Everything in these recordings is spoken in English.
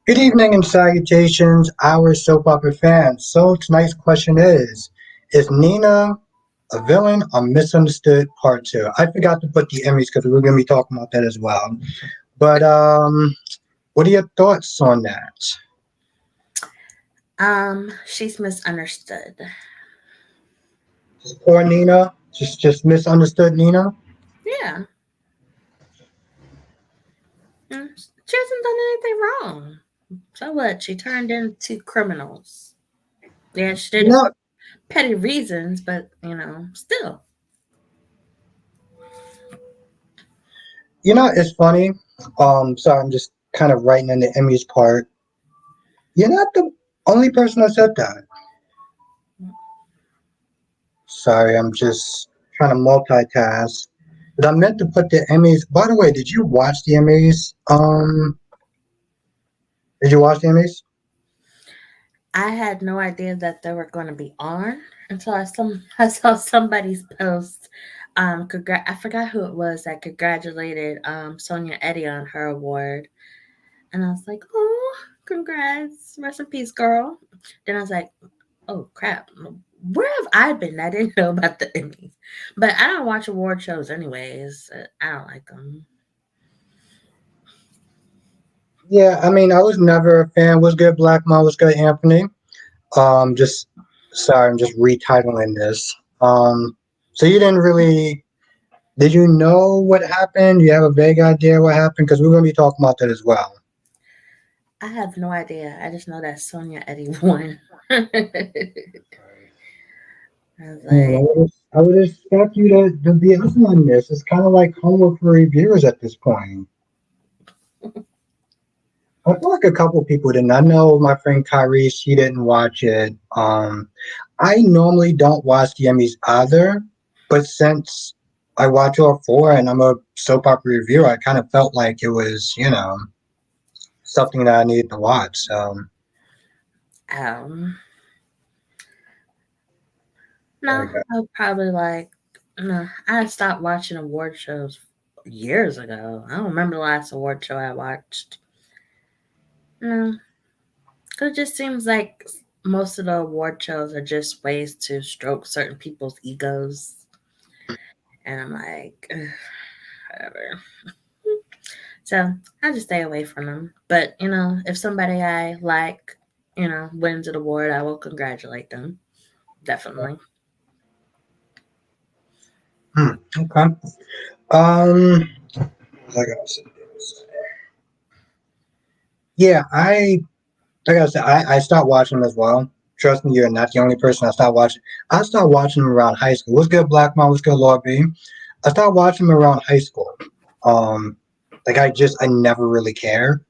Good evening and salutations, our soap opera fans. So tonight's question is Nina a villain or misunderstood part two? I forgot to put the Emmys because we're going to be talking about that as well. But what are your thoughts on that? She's misunderstood. Just poor Nina, just misunderstood Nina. Yeah, she hasn't done anything wrong. So what? She turned into criminals. Yeah, she did You it for know, petty reasons, but still. it's funny. Sorry, I'm just kind of writing in the Emmys part. You're not the only person that said that. Sorry, I'm just trying to multitask. But I meant to put the Emmys. By the way, did you watch the Emmys? Did you watch the Emmys? I had no idea that they were going to be on until I saw somebody's post. I forgot who it was that congratulated Sonia Eddy on her award, and I was like, "Oh, congrats, rest in peace, girl." Then I was like, "Oh crap, where have I been? I didn't know about the Emmys." But I don't watch award shows anyways. I don't like them. Yeah, I mean, I was never a fan. Was good, Black Mom? Was good, Anthony? Just sorry, I'm just retitling this. So you didn't really. Did you know what happened? Do you have a vague idea what happened? Because we're going to be talking about that as well. I have no idea. I just know that Sonia Eddy won. I was Hmm, like, I would expect you to be in on this. It's kind of like homework for reviewers at this point. I feel like a couple people didn't. I know my friend Kyrie, she didn't watch it. I normally don't watch the Emmys either, but since I watch all four and I'm a soap opera reviewer, I kind of felt like it was, something that I needed to watch. So um, there we no, go. I'll probably like, no, I stopped watching award shows years ago. I don't remember the last award show I watched. No, 'cause it just seems like most of the award shows are just ways to stroke certain people's egos. And I'm like, ugh, whatever. So I just stay away from them. But, if somebody I like, wins an award, I will congratulate them. Definitely. Okay. Um, what was I gonna say? Yeah, like I said, I stopped watching them as well. Trust me, you're not the only person I stopped watching. I started watching them around high school. What's good, Black Mom? What's good, Lord B? I started watching them around high school. Um, I never really cared.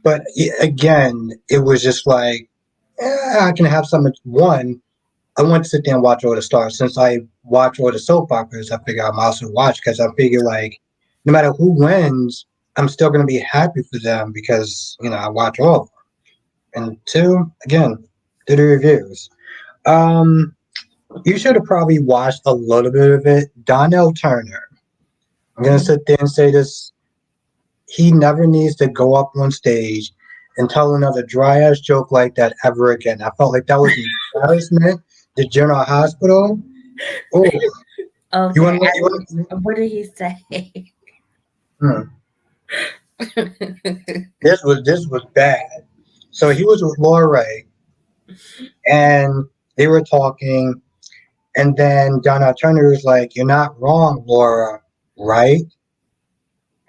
But again, it was just like, I can have some. One, I want to sit there and watch all the stars. Since I watch all the soap operas, I figure I'm also watch because I figure like, no matter who wins, I'm still gonna be happy for them because I watch all of them. And two, again, do the reviews. Um, you should have probably watched a little bit of it. Donnell Turner. I'm gonna Mhm. sit there and say this. He never needs to go up on stage and tell another dry ass joke like that ever again. I felt like that was an embarrassment to General Hospital. Oh, you Okay. want to? You want What did he say? to? This was bad. So he was with Laura Ray, and they were talking, and then Donna Turner was like, "You're not wrong, Laura, right?"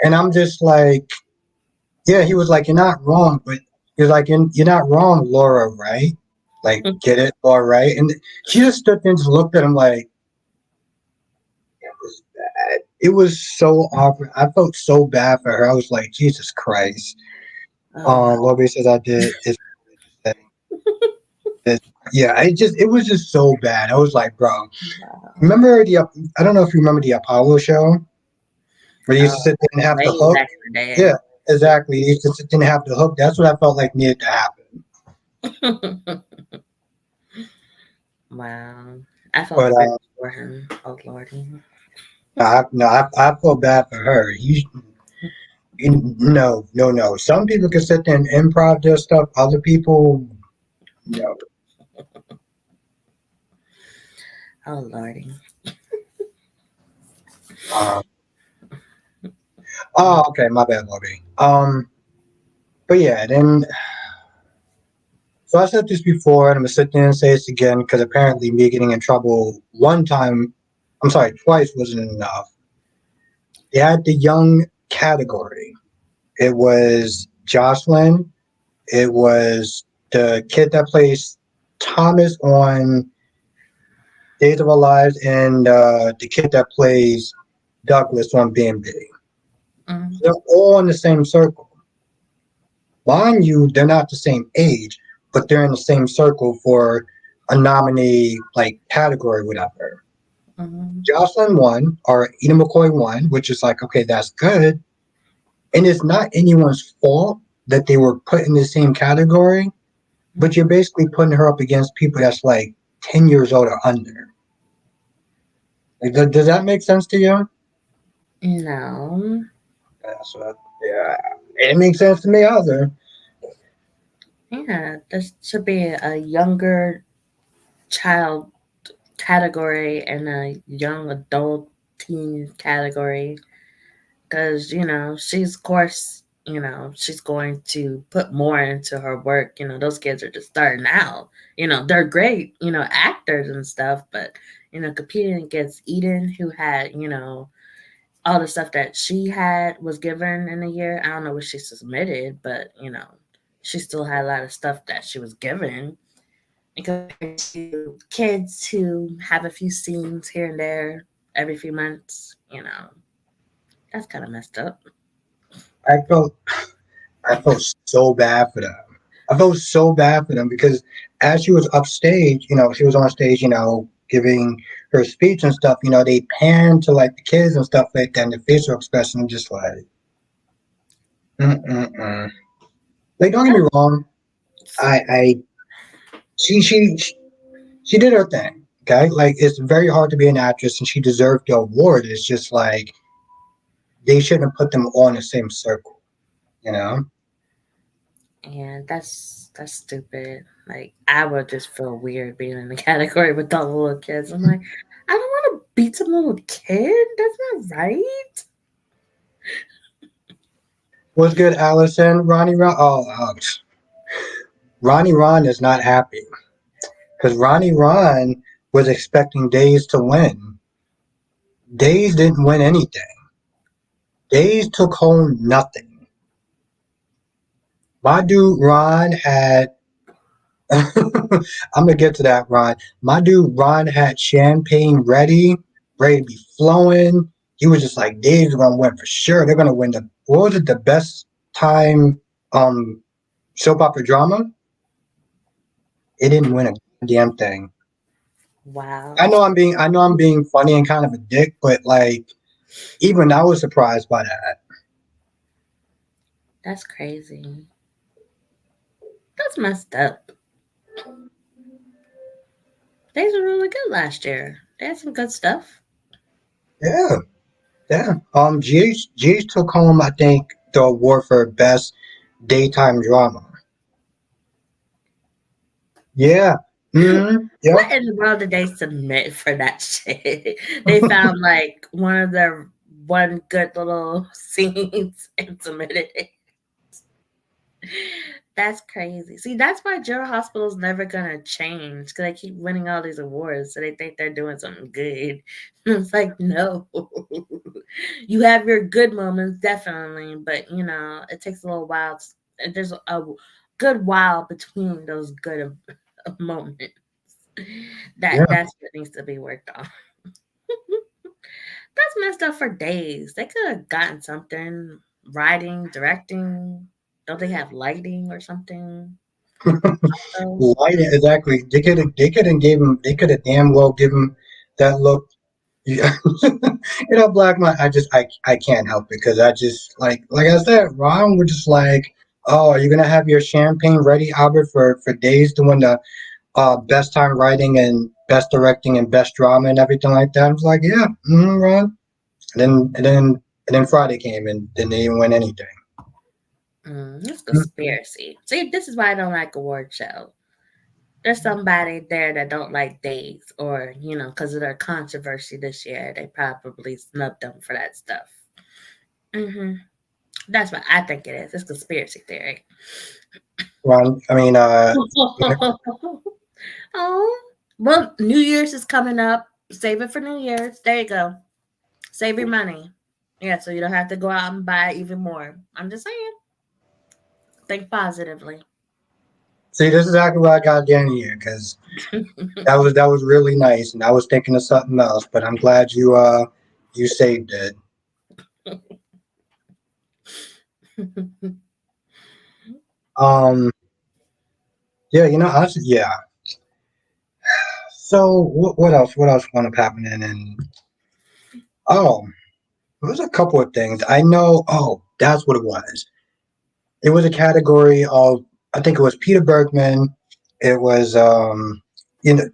And I'm just like, "Yeah." He was like, "You're not wrong," but he was like, "You're not wrong, Laura, right?" Like, get it, Laura, right? And she just stood there and just looked at him like, it was bad. It was so awkward. I felt so bad for her. I was like, Jesus Christ. Oh, Laura says I did. It's It, yeah, it was just so bad. I was like, bro, wow. remember I don't know if you remember the Apollo show where you used to Oh, sit there and have the way hook. back in the Yeah, day. exactly. You used to sit there and have the hook. That's what I felt like needed to happen. Wow. I felt But bad for him. Oh, Lordy. I felt bad for her. No, no, no. Some people can sit there and improv their stuff. Other people, no. Oh lordy. Um, oh, okay, my bad, Lobby. But yeah, then so I said this before, and I'm gonna sit there and say this again because apparently me getting in trouble one time, I'm sorry, twice wasn't enough. They had the young category. It was Jocelyn. It was the kid that plays Thomas on Days of Our Lives, and the kid that plays Douglas on B&B. Mm, They're all in the same circle. Mind you, they're not the same age, but they're in the same circle for a nominee like category, whatever. mm, Jocelyn won, or Eden McCoy won, which is like, okay, that's good. And it's not anyone's fault that they were put in the same category, but you're mm. basically putting her up against people that's like 10 years old or under. Like, does that make sense to you? No. That's what, yeah, it makes sense to me either. Yeah, this should be a younger child category and a young adult teen category because she's of course she's going to put more into her work. Those kids are just starting out. They're great actors and stuff, but competing against Eden, who had all the stuff that she had was given in a year. I don't know what she submitted, but she still had a lot of stuff that she was given. And compared to kids who have a few scenes here and there every few months, that's kind of messed up. I felt I felt so bad for them. I felt so bad for them because as she was upstage, she was on stage, giving her speech and stuff, they panned to like the kids and stuff like that, and the facial expression just like, mm-mm-mm. Like, don't get me wrong, I, she, she, she did her thing, okay? Like, it's very hard to be an actress, and she deserved the award. It's just like, they shouldn't put them all in the same circle, you know? And that's stupid. Like I would just feel weird being in the category with all the little kids. I'm like, I don't want to beat some little kid. That's not right. What's good, Allison? Ronnie Ron? Oh, Ronnie Ron is not happy because Ronnie Ron was expecting Days to win. Days didn't win anything. Days took home nothing. My dude Ron had. I'm gonna get to that, Ron. My dude Ron had champagne ready to be flowing. He was just like, Days are gonna win for sure. They're gonna win the what was it, the best time soap opera drama? It didn't win a damn thing. Wow, I know I'm being funny and kind of a dick, but like even I was surprised by that. that's crazy. That's messed up. These were really good last year. They had some good stuff. Yeah, yeah. GH took home I think the award for best daytime drama. Yeah. What Yep. in the world did they submit for that shit? They found like one of their one good little scenes and submitted it. That's crazy. See, that's why General Hospital's never gonna change because they keep winning all these awards, so they think they're doing something good. It's like, no, you have your good moments definitely, but it takes a little while. There's a good while between those good moments. Yeah. That's what needs to be worked on. That's messed up for days. They could have gotten something, writing, directing. Don't they have lighting or something? So, Lighting exactly. They could have damn well given him that look. Yeah. Black man, I can't help it because I just like I said, Ron was just like, oh, are you gonna have your champagne ready, Albert, for days to win the best time writing and best directing and best drama and everything like that? I was like, yeah, Ron. And then And then Friday came and then they didn't win anything. It's conspiracy. See, this is why I don't like award shows. There's somebody there that don't like days, or because of their controversy this year, they probably snubbed them for that stuff. hmm That's what I think it is. It's conspiracy theory. Well, I mean, Oh, well, New Year's is coming up. Save it for New Year's. There you go. Save your money. Yeah, so you don't have to go out and buy even more. I'm just saying. Think positively. see, this is exactly what I got Danny here because that was really nice, and I was thinking of something else, but I'm glad you saved it. Um, yeah, honestly, yeah. So what else? What else wound up happening? And oh, there was a couple of things I know. Oh, that's what it was. It was a category of I think it was Peter Bergman. It was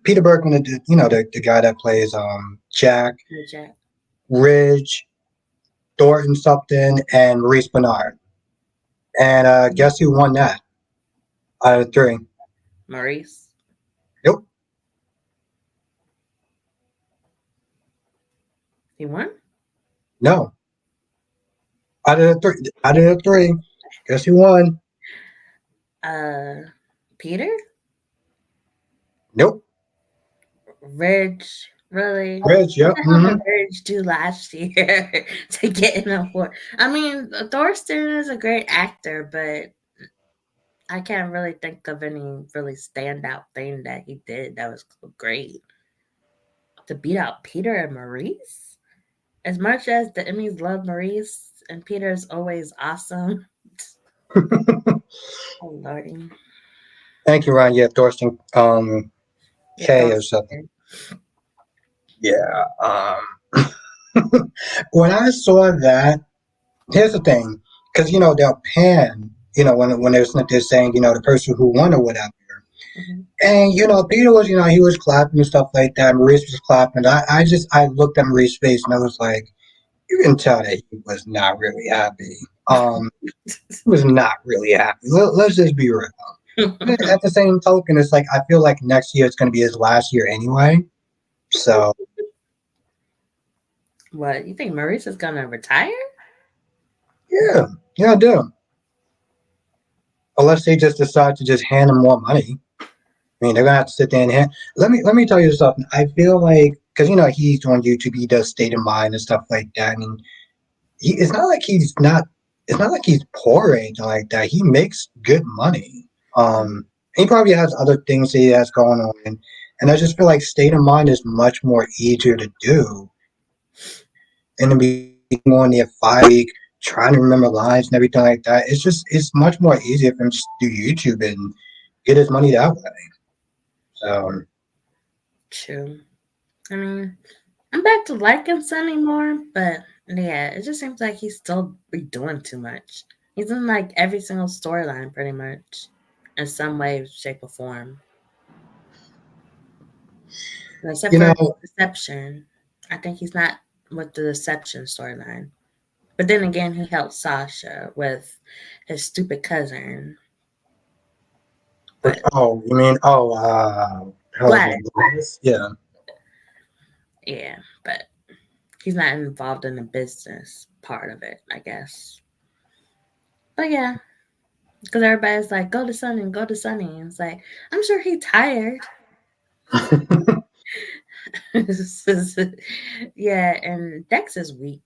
Peter Bergman, the guy that plays Jack, Jack. Ridge, Thornton something, and Maurice Bernard. And guess who won that out of three? Maurice. Nope. He won? No. Out of the three, guess who won? Peter? Nope. Ridge. Really? Ridge, yep. What did Ridge do last year to get an award? I mean, Thorsten is a great actor, but I can't really think of any really standout thing that he did that was great. To beat out Peter and Maurice? As much as the Emmys love Maurice and Peter is always awesome. Oh lordy. Thank you, Ryan. Yeah, Thorsten Yeah, K or something. Yeah. When I saw that, here's the thing, because they'll pan, when they're saying, the person who won or whatever. Mhm. And Peter was, he was clapping and stuff like that. Maurice was clapping. I looked at Maurice's face and I was like, you can tell that he was not really happy. He was not really happy. Let's just be real. At the same token, it's like I feel like next year it's going to be his last year anyway. So What, you think Maurice is gonna retire? yeah, I do. Unless they just decide to just hand him more money. I mean, they're gonna have to sit there and hand. Let me tell you something. I feel like because he's on YouTube, he does State of Mind and stuff like that, and it's not like he's not. It's not like he's poor or anything like that. He makes good money. He probably has other things that he has going on, and I just feel like State of Mind is much more easier to do than to be on there 5 week trying to remember lines and everything like that. It's much more easier for him just to do YouTube and get his money that way. So True. I mean, I'm back to liking Sonny more, but yeah, it just seems like he's still be doing too much. He's in like every single storyline pretty much, in some way, shape, or form. Except you for know, Deception. I think he's not with the Deception storyline. But then again, he helped Sasha with his stupid cousin. But you mean Gladys. Gladys? Yeah. Yeah, but he's not involved in the business part of it, I guess. But yeah, because everybody's like, go to Sunny, go to Sunny. And it's like, I'm sure he's tired. Yeah, and Dex is weak.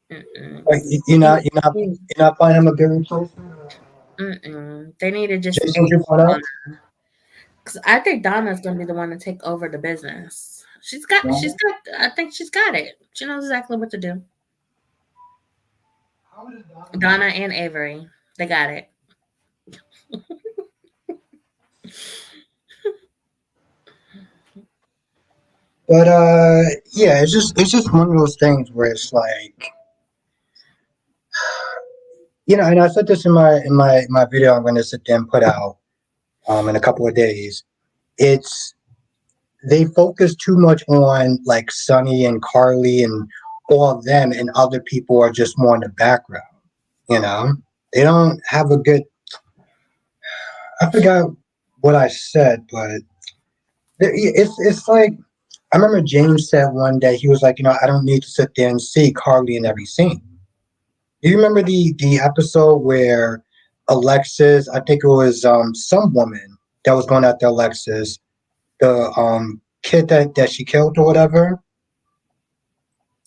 Like, you're not finding him a good replacement. They need to just Jason move 2.0. on. Because I think Donna's going to be the one to take over the business. I think she's got it. She knows exactly what to do. Donna and Avery, they got it. But yeah, it's just one of those things where it's like, and I said this in my video I'm going to sit there and put out in a couple of days. It's they focus too much on like Sonny and Carly and all them and other people are just more in the background. You know, they don't have a good. I forgot what I said, but it's like I remember James said one day he was like, I don't need to sit there and see Carly in every scene. Do you remember the episode where Alexis? I think it was some woman that was going after Alexis, the kid that she killed or whatever.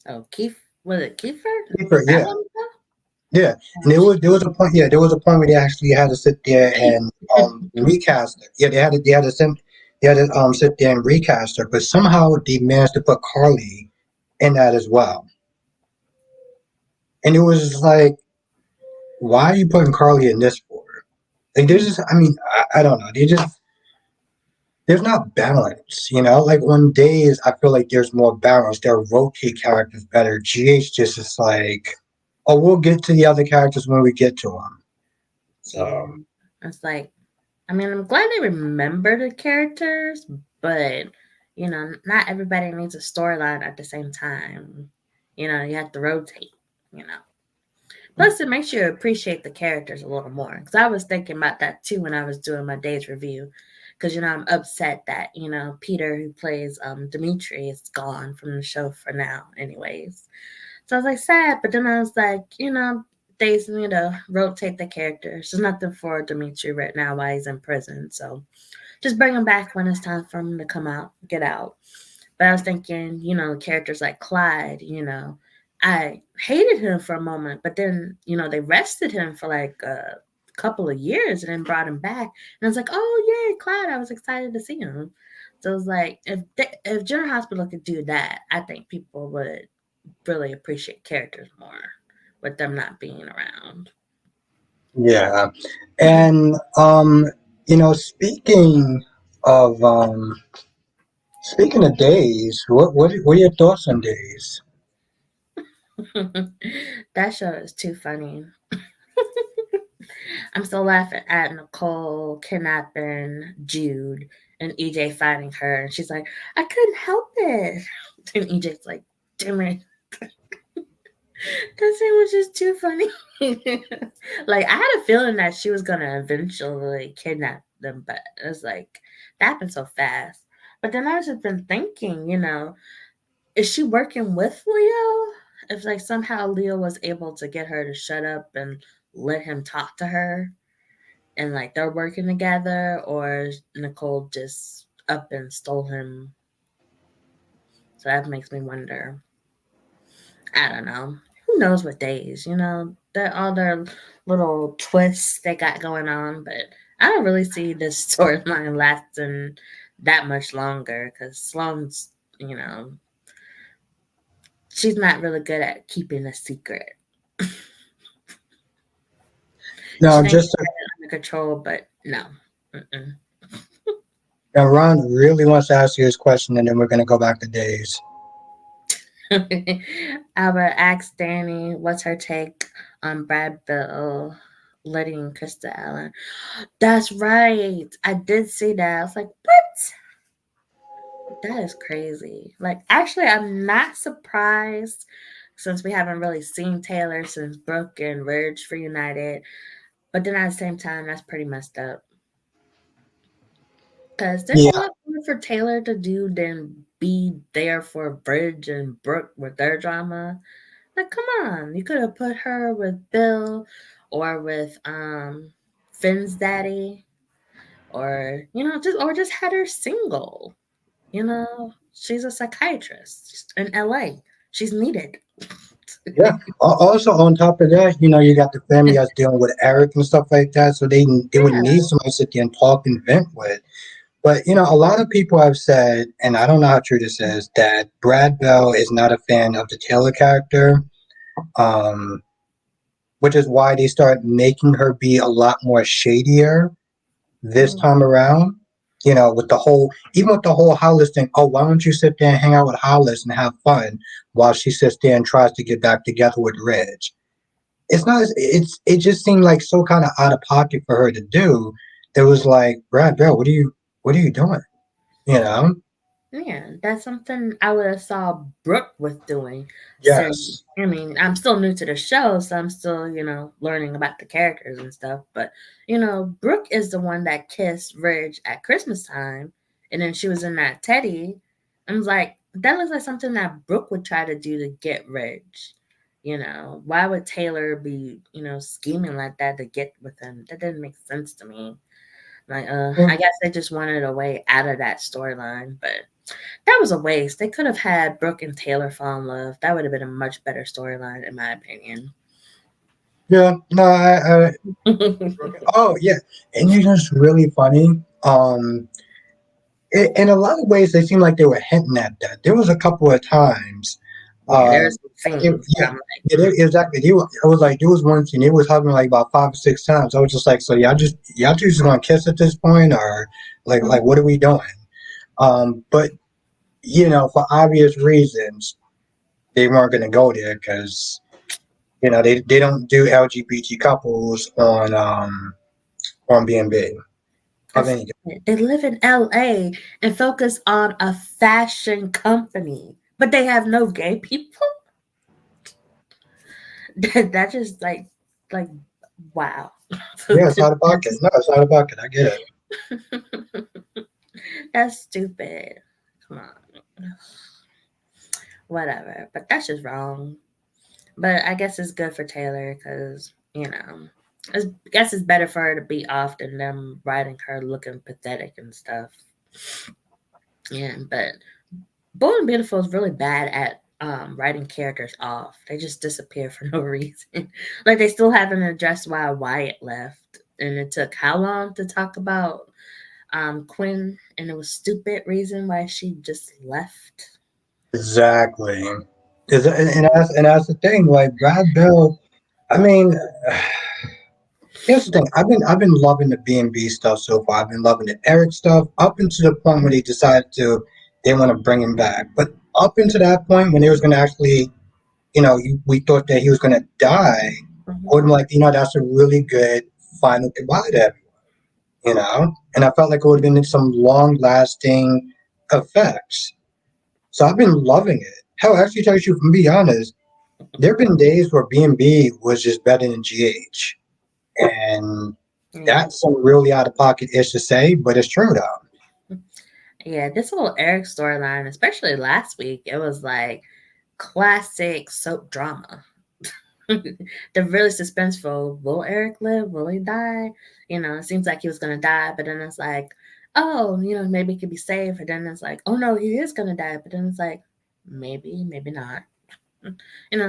Oh, Keith, was it Kiefer? Kiefer, That yeah, one? yeah. And Oh, there was a point. Yeah, there was a point where they actually had to sit there and recast her. Yeah, they had to sit there and recast her, but somehow they managed to put Carly in that as well. And it was just like, why are you putting Carly in this for? Like, there's just, I mean, I don't know. There's not balance, Like on days, I feel like there's more balance. They'll rotate characters better. GH just is like, oh, we'll get to the other characters when we get to them. yeah. So It's like, I mean, I'm glad they remember the characters, but not everybody needs a storyline at the same time. You have to rotate. You know. Plus, it makes you appreciate the characters a little more. Because I was thinking about that too when I was doing my day's review. Because I'm upset that Peter, who plays Dimitri, is gone from the show for now. Anyways, so I was like sad, but then I was like, they need to rotate the characters. There's nothing for Dimitri right now while he's in prison. So just bring him back when it's time for him to get out. But I was thinking, characters like Clyde, I hated him for a moment, but then, they rested him for like a couple of years and then brought him back. And I was like, oh, yay, Clyde. I was excited to see him. So it was like, if General Hospital could do that, I think people would really appreciate characters more with them not being around. yeah, and speaking of days, what are your thoughts on days? That show is too funny. I'm still laughing at Nicole kidnapping Jude and EJ finding her, and she's like, "I couldn't help it," and EJ's like, "Damn it." That scene was just too funny. Like, I had a feeling that she was gonna eventually kidnap them, but it was like that happened so fast. But then I just been thinking, is she working with Leo? If like somehow Leo was able to get her to shut up and let him talk to her, and like they're working together, or Nicole just up and stole him. So that makes me wonder. I don't know. Who knows what days, They're all their little twists they got going on, but I don't really see this storyline lasting that much longer because Sloane's, she's not really good at keeping a secret. She No, thinks just she has it under control, but no. Mm-mm. now Ron really wants to ask you this question, and then we're gonna go back to days. Albert asked Danny what's her take on Brad Bill letting Krista Allen. That's right. I did see that. I was like, what? That is crazy. Like, actually, I'm not surprised since we haven't really seen Taylor since Brooke and Ridge reunited. But then at the same time, that's pretty messed up. Because there's a Yeah, lot more for Taylor to do than be there for Bridge and Brooke with their drama. Like, come on. You could have put her with Bill or with Finn's daddy or just had her single. She's a psychiatrist in LA. She's needed. yeah. Also, on top of that, you got the family that's dealing with Eric and stuff like that, so they would Yeah. need somebody to sit there and talk and vent with. But a lot of people have said, and I don't know how true this is, that Brad Bell is not a fan of the Taylor character, um, which is why they start making her be a lot more shadier this Mm. time around. Even with the whole Hollis thing. Oh, why don't you sit there and hang out with Hollis and have fun while she sits there and tries to get back together with Ridge? It's not. It just seemed like so kind of out of pocket for her to do. It was like, Brad Bell, what are you doing? You know? Yeah, that's something I would have saw Brooke with doing. Since Yes, I mean, I'm still new to the show, so I'm still learning about the characters and stuff. But Brooke is the one that kissed Ridge at Christmas time, and then she was in that Teddy. I was like, that looks like something that Brooke would try to do to get Ridge. Why would Taylor be scheming like that to get with him? That didn't make sense to me. Like, mm, I guess they just wanted a way out of that storyline, but that was a waste. They could have had Brooke and Taylor fall in love. That would have been a much better storyline, in my opinion. yeah, no, oh yeah, and it's really funny. In a lot of ways, they seem like they were hinting at that. There was a couple of times, Yeah, uh, there's some scenes yeah, where I'm yeah, like, exactly. I was like, there was one scene. It was hugging like about 5 or 6 times. I was just like, so y'all just gonna kiss at this point, or like mm. what are we doing? But for obvious reasons, they weren't gonna go there because they don't do LGBT couples on B&B of any. They live in LA and focus on a fashion company, but they have no gay people. That just like wow. Yeah, it's out of pocket. No, it's out of pocket. I get it. That's stupid. Come on. Whatever. But that's just wrong. But I guess it's good for Taylor because, I guess it's better for her to be off than them writing her looking pathetic and stuff. Yeah, but Bold and Beautiful is really bad at writing characters off. They just disappear for no reason. Like they still haven't addressed why Wyatt left. And it took how long to talk about Quinn, and it was stupid reason why she just left. Exactly. And that's the thing. Like Brad Bill. I mean, here's the thing. I've been loving the B&B stuff so far. I've been loving the Eric stuff up until the point when they want to bring him back. But up until that point when they was going to actually, we thought that he was going to die. I would Mhm. have like, that's a really good final goodbye to everyone. And I felt like it would have been some long lasting effects. So I've been loving it. Hell, actually, tell you, to be honest, there have been days where B&B was just better than GH, and Yeah. that's some really out of pocket ish to say, but it's true though. Yeah, this whole Eric storyline, especially last week, it was like classic soap drama. They're really suspenseful. Will Eric live? Will he die? It seems like he was gonna die, but then it's like, oh, maybe he could be saved. And then it's like, oh no, he is gonna die. But then it's like, maybe, maybe not.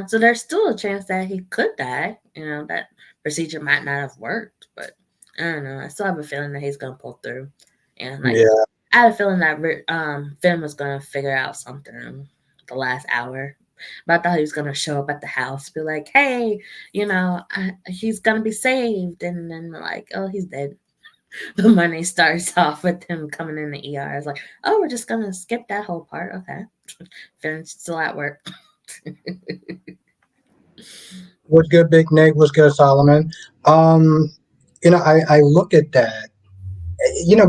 So there's still a chance that he could die. That procedure might not have worked, but I don't know. I still have a feeling that he's gonna pull through. And like, Yeah, I had a feeling that Finn was gonna figure out something the last hour. But I thought he was gonna show up at the house, be like, "Hey, he's gonna be saved," and then like, "Oh, he's dead." The money starts off with him coming in the ER. It's like, "Oh, we're just gonna skip that whole part." Okay, Finn's still at work. what's good, Big Nick? What's good, Solomon? Um, I look at that.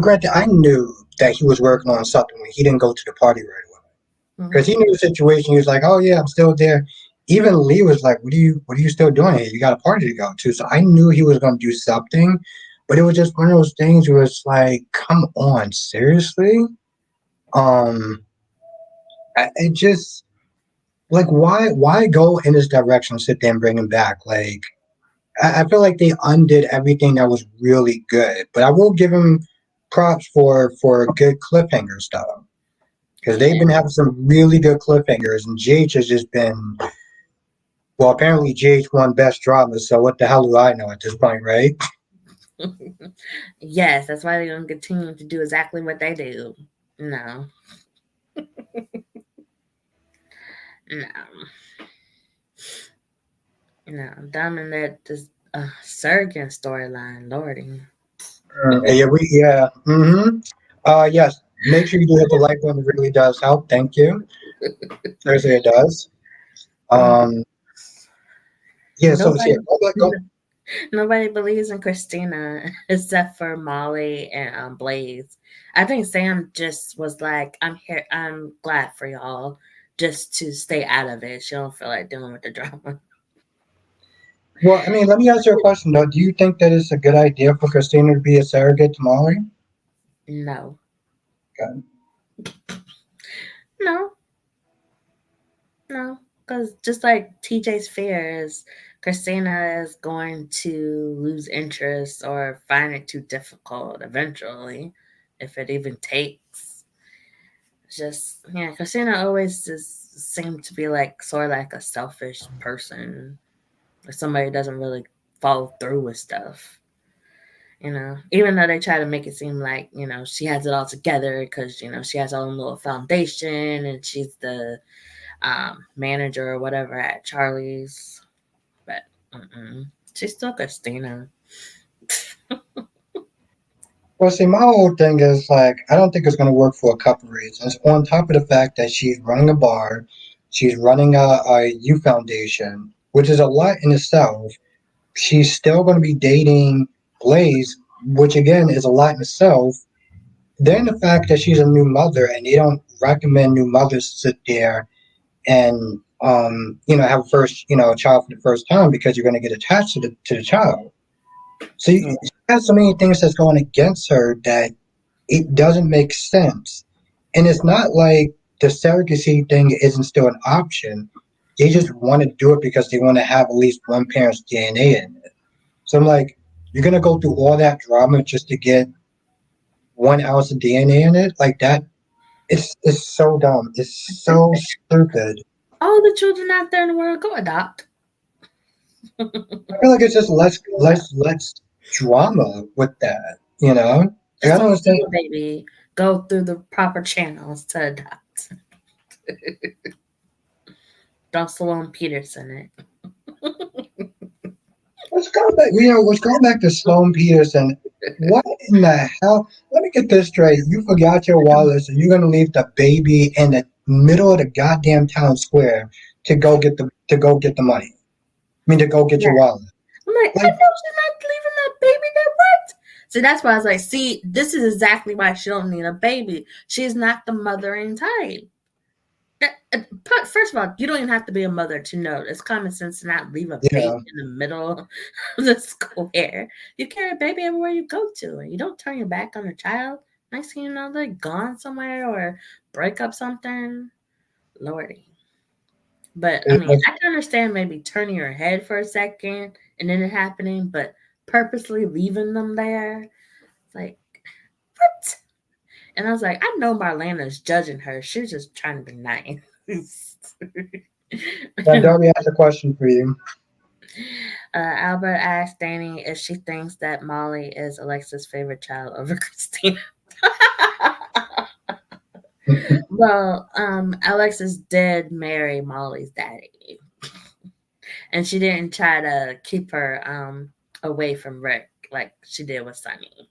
Granted, I knew that he was working on something when he didn't go to the party right away because Mhm. he knew the situation. He was like, "Oh yeah, I'm still there." Even Lee was like, "What are you still doing here? You got a party to go to." So I knew he was going to do something, but it was just one of those things where it's like, "Come on, seriously?" Um, it just like why go in this direction? Sit there and bring him back. Like I feel like they undid everything that was really good, but I will give him props for good cliffhanger stuff because they've Yeah. been having some really good cliffhangers, and GH has just been well. Apparently, GH won best drama, so what the hell do I know at this point, right? Yes, that's why they're gonna continue to do exactly what they do. No, no, no. Them and this Surgeon storyline, lordy. Yeah. Mm-hmm. Yes. Make sure you do hit the like button. It really does help. Thank you. Seriously, it does. Um, yeah. So yeah, Nobody, go. Nobody believes in Christina except for Molly and Blaze. I think Sam just was like, "I'm here. I'm glad for y'all, just to stay out of it. She don't feel like dealing with the drama." Well, I mean, let me ask you a question though. Do you think that it's a good idea for Christina to be a surrogate to Molly? No, Okay. no, no, because just like TJ's fears, Christina is going to lose interest or find it too difficult eventually, if it even takes. Just yeah, Christina always just seemed to be like sort of like a selfish person, like somebody who doesn't really follow through with stuff. Even though they try to make it seem like she has it all together because she has her own little foundation and she's the manager or whatever at Charlie's, but she's still Christina. Well, see, my whole thing is like, I don't think it's going to work for a couple reasons. On top of the fact that she's running a bar, she's running a youth foundation, which is a lot in itself. She's still going to be dating Blaze, which again is a lot in itself. Then the fact that she's a new mother and they don't recommend new mothers sit there and have a first a child for the first time because you're going to get attached to the child. So Yeah. she has so many things that's going against her that it doesn't make sense. And it's not like the surrogacy thing isn't still an option. They just want to do it because they want to have at least one parent's DNA in it. So I'm like, you're gonna go through all that drama just to get 1 ounce of DNA in it? Like that, it's so dumb. It's so stupid. All the children out there in the world, go adopt. I feel like it's just less drama with that. Like, I Just don't don't understand. steal a baby. Go through the proper channels to adopt. Don't Sloan Peterson it. Let's go back to Sloan Peterson. What in the hell? Let me get this straight. You forgot your wallet, so you're gonna leave the baby in the middle of the goddamn town square to go get the money. I mean, to go get Yeah. your wallet. I'm like, I Like, know she's not leaving that baby there. What? See, that's why I was like, see, this is exactly why she don't need a baby. She's not the mothering type. First of all, you don't even have to be a mother to know. It's common sense to not leave a baby yeah, in the middle of the square. You carry a baby everywhere you go to, and you don't turn your back on the child. Next thing you know, they're gone somewhere or break up something. Lordy. But I mean, like, I can understand maybe turning your head for a second and then it happening, but purposely leaving them there, it's like, what? And I was like, I know Marlena's judging her. She was just trying to be nice. now, Darby has a question for you. Albert asked Danny if she thinks that Molly is Alexa's favorite child over Christina. Well, Alexis did marry Molly's daddy, and she didn't try to keep her away from Rick like she did with Sunny.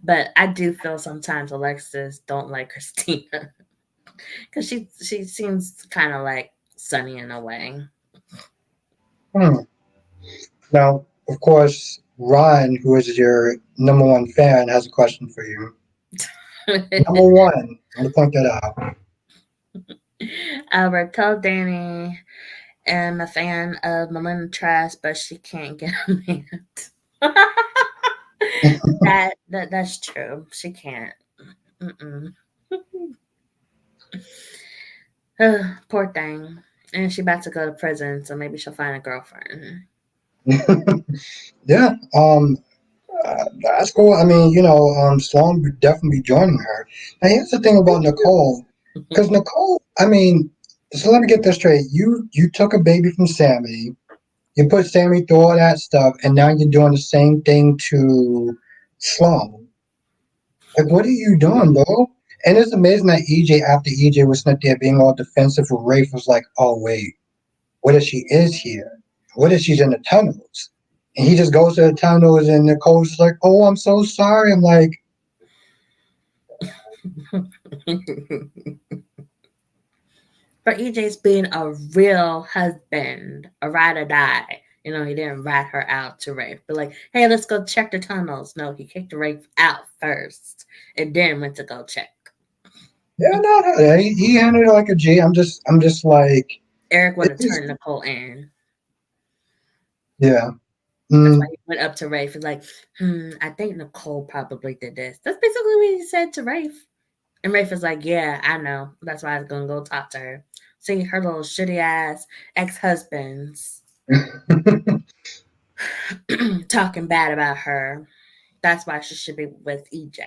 But I do feel sometimes Alexis don't like Christina because she seems kind of like Sunny in a way. Hmm. Now, of course, Ron, who is your number one fan, has a question for you. Number one, I want to point that out. Albert told Danny I'm a fan of Melinda Trash, but she can't get a man. That's true. She can't. Mm-mm. Poor thing. And she about to go to prison, so maybe she'll find a girlfriend. Yeah, that's cool. I mean, Sloan would definitely be joining her. Now, here's the thing about Nicole, because Nicole, I mean, so let me get this straight. You took a baby from Sammy, you put Sammy through all that stuff, and now you're doing the same thing to Sloan. Like, what are you doing, bro? And it's amazing that EJ, after EJ was sitting there being all defensive, Rafe was like, "Oh wait, what if she is here? What if she's in the tunnels?" And he just goes to the tunnels, and Nicole's just like, "Oh, I'm so sorry." I'm like, For EJ's being a real husband, a ride or die. You know, he didn't rat her out to Rafe. But like, hey, let's go check the tunnels. No, he kicked Rafe out first and then went to go check. Yeah, no, he handled it like a G. I'm just like, Eric would it have just, turned Nicole in. yeah. That's why Mm. he went up to Rafe and like, I think Nicole probably did this. That's basically what he said to Rafe. And Rafe was like, yeah, I know. That's why I was gonna go talk to her. See her little shitty ass ex-husbands talking bad about her. That's why she should be with EJ.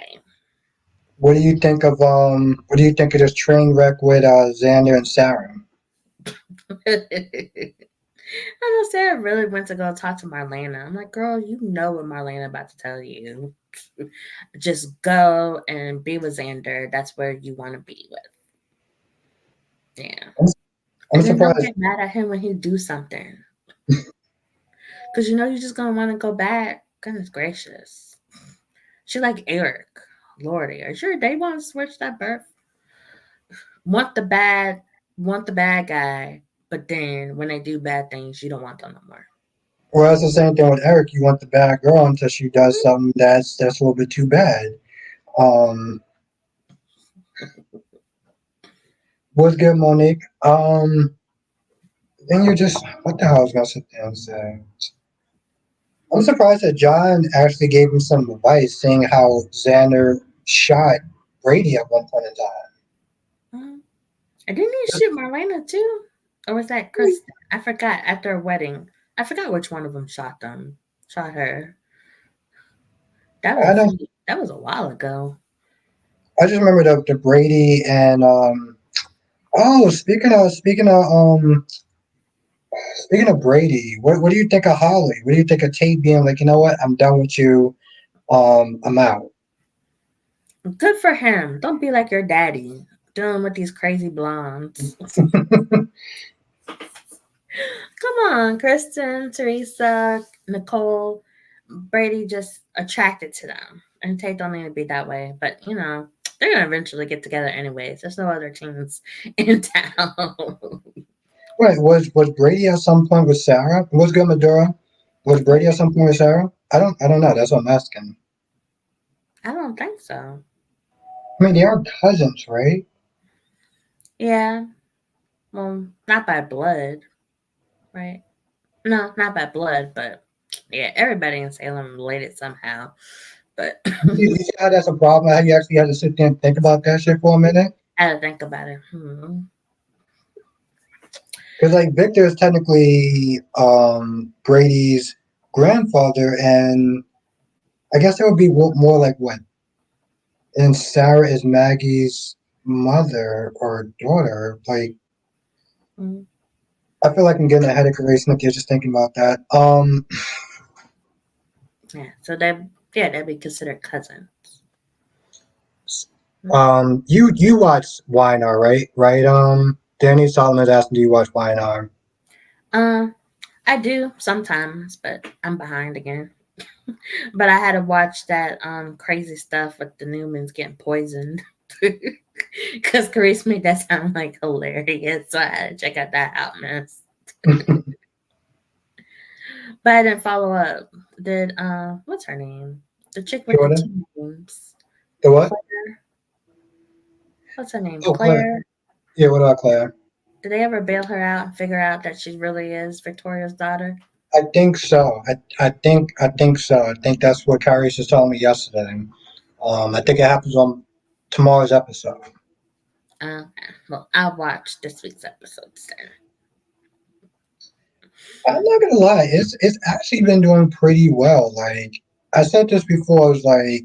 What do you think of what do you think of this train wreck with Xander and Sarah? I know Sarah really went to go talk to Marlena. I'm like, girl, you know what Marlena about to tell you. Just go and be with Xander. That's where you want to be with. Yeah. I'm, I'm And then don't surprised. get mad at him when he do something. Because you know you're just going to want to go back. Goodness gracious. She like Eric. Lordy, are you sure they want to switch that birth? Want the bad, want the bad guy, but then when they do bad things, you don't want them no more. Well, it's the same thing with Eric. You want the bad girl until she does something that's a little bit too bad. Um, what's good, Monique? Then you just what the hell I was gonna sit there and say? I'm surprised that John actually gave him some advice, saying how Xander shot Brady at one point in time. Mhm. And didn't he shoot Marlena too? Or was that Kristen? I forgot. After a wedding, I forgot which one of them shot them. Shot her. That was I a don't. few. That was a while ago. I just remember the Brady and oh, speaking of Brady, what do you think of Holly? What do you think of Tate being like, you know what, I'm done with you. I'm out. Good for him. Don't be like your daddy, dealing with these crazy blondes. Come on, Kristen, Teresa, Nicole, Brady just attracted to them. And Tate don't need to be that way. But, you know, they're going to eventually get together anyways. There's no other teams in town. Wait, was Brady at some point with Sarah? Was good, Madura? Was Brady at some point with Sarah? I don't know. That's what I'm asking. I don't think so. I mean, they are cousins, right? Yeah. Well, not by blood, right? No, not by blood, but yeah, everybody in Salem related somehow. But You see how that's a problem? How you actually had to sit there and think about that shit for a minute? I had to think about it. Because like Victor is technically Brady's grandfather, and I guess it would be more like what? And Sarah is Maggie's mother or daughter. Like Mm. I feel like I'm getting a headache racing up here just thinking about that. Yeah, so they'd be considered cousins. You watch YNR, right? Right. Danny Solomon's asking, do you watch YNR? Um, I do sometimes, but I'm behind again. But I had to watch that crazy stuff with the Newmans getting poisoned. Because Carice made that sound like hilarious. So I had to check out that hot mess. But I didn't follow up. Did what's her name? The chick with the two Jordan? names. The what? Claire. What's her name? Oh, Claire. Claire. Yeah, what about Claire? Did they ever bail her out and figure out that she really is Victoria's daughter? I think so. I think so. I think that's what Kyrie was telling me yesterday. I think it happens on tomorrow's episode. Well, I'll watch this week's episodes then. I'm not gonna lie, it's actually been doing pretty well. Like I said this before, I was like,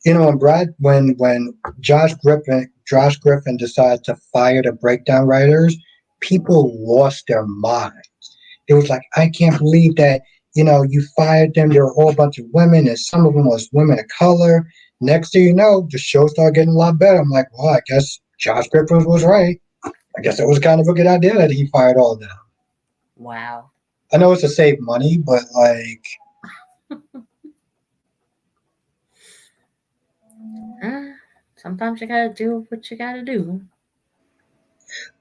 you know, when Josh Griffin decided to fire the breakdown writers, people lost their mind. It was like, I can't believe that, you know, you fired them. There were a whole bunch of women, and some of them was women of color. Next thing you know, the show started getting a lot better. I'm like, well, I guess Josh Griffin was right. I guess it was kind of a good idea that he fired all of them. Wow. I know it's to save money, but like, Uh, Sometimes you gotta do what you gotta do.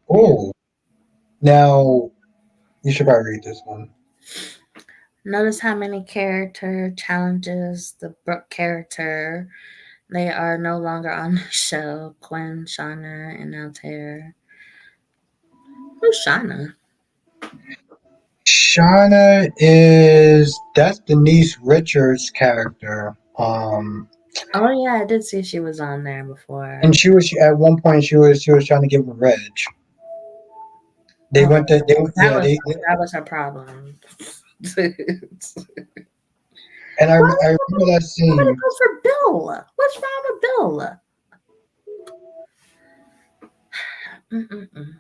Yeah. oh, Now, you should probably read this one. Notice how many character challenges the Brooke character. They are no longer on the show. Quinn, Shauna, and Altair. Who's Shauna? Shauna that's Denise Richards' character. Oh yeah, I did see she was on there before. And she was at one point she was trying to get revenge. They Oh, went to they that yeah was they that was her problem. and Why I would remember that somebody scene. go for Bill? What's wrong with Bill? Mm-mm-mm.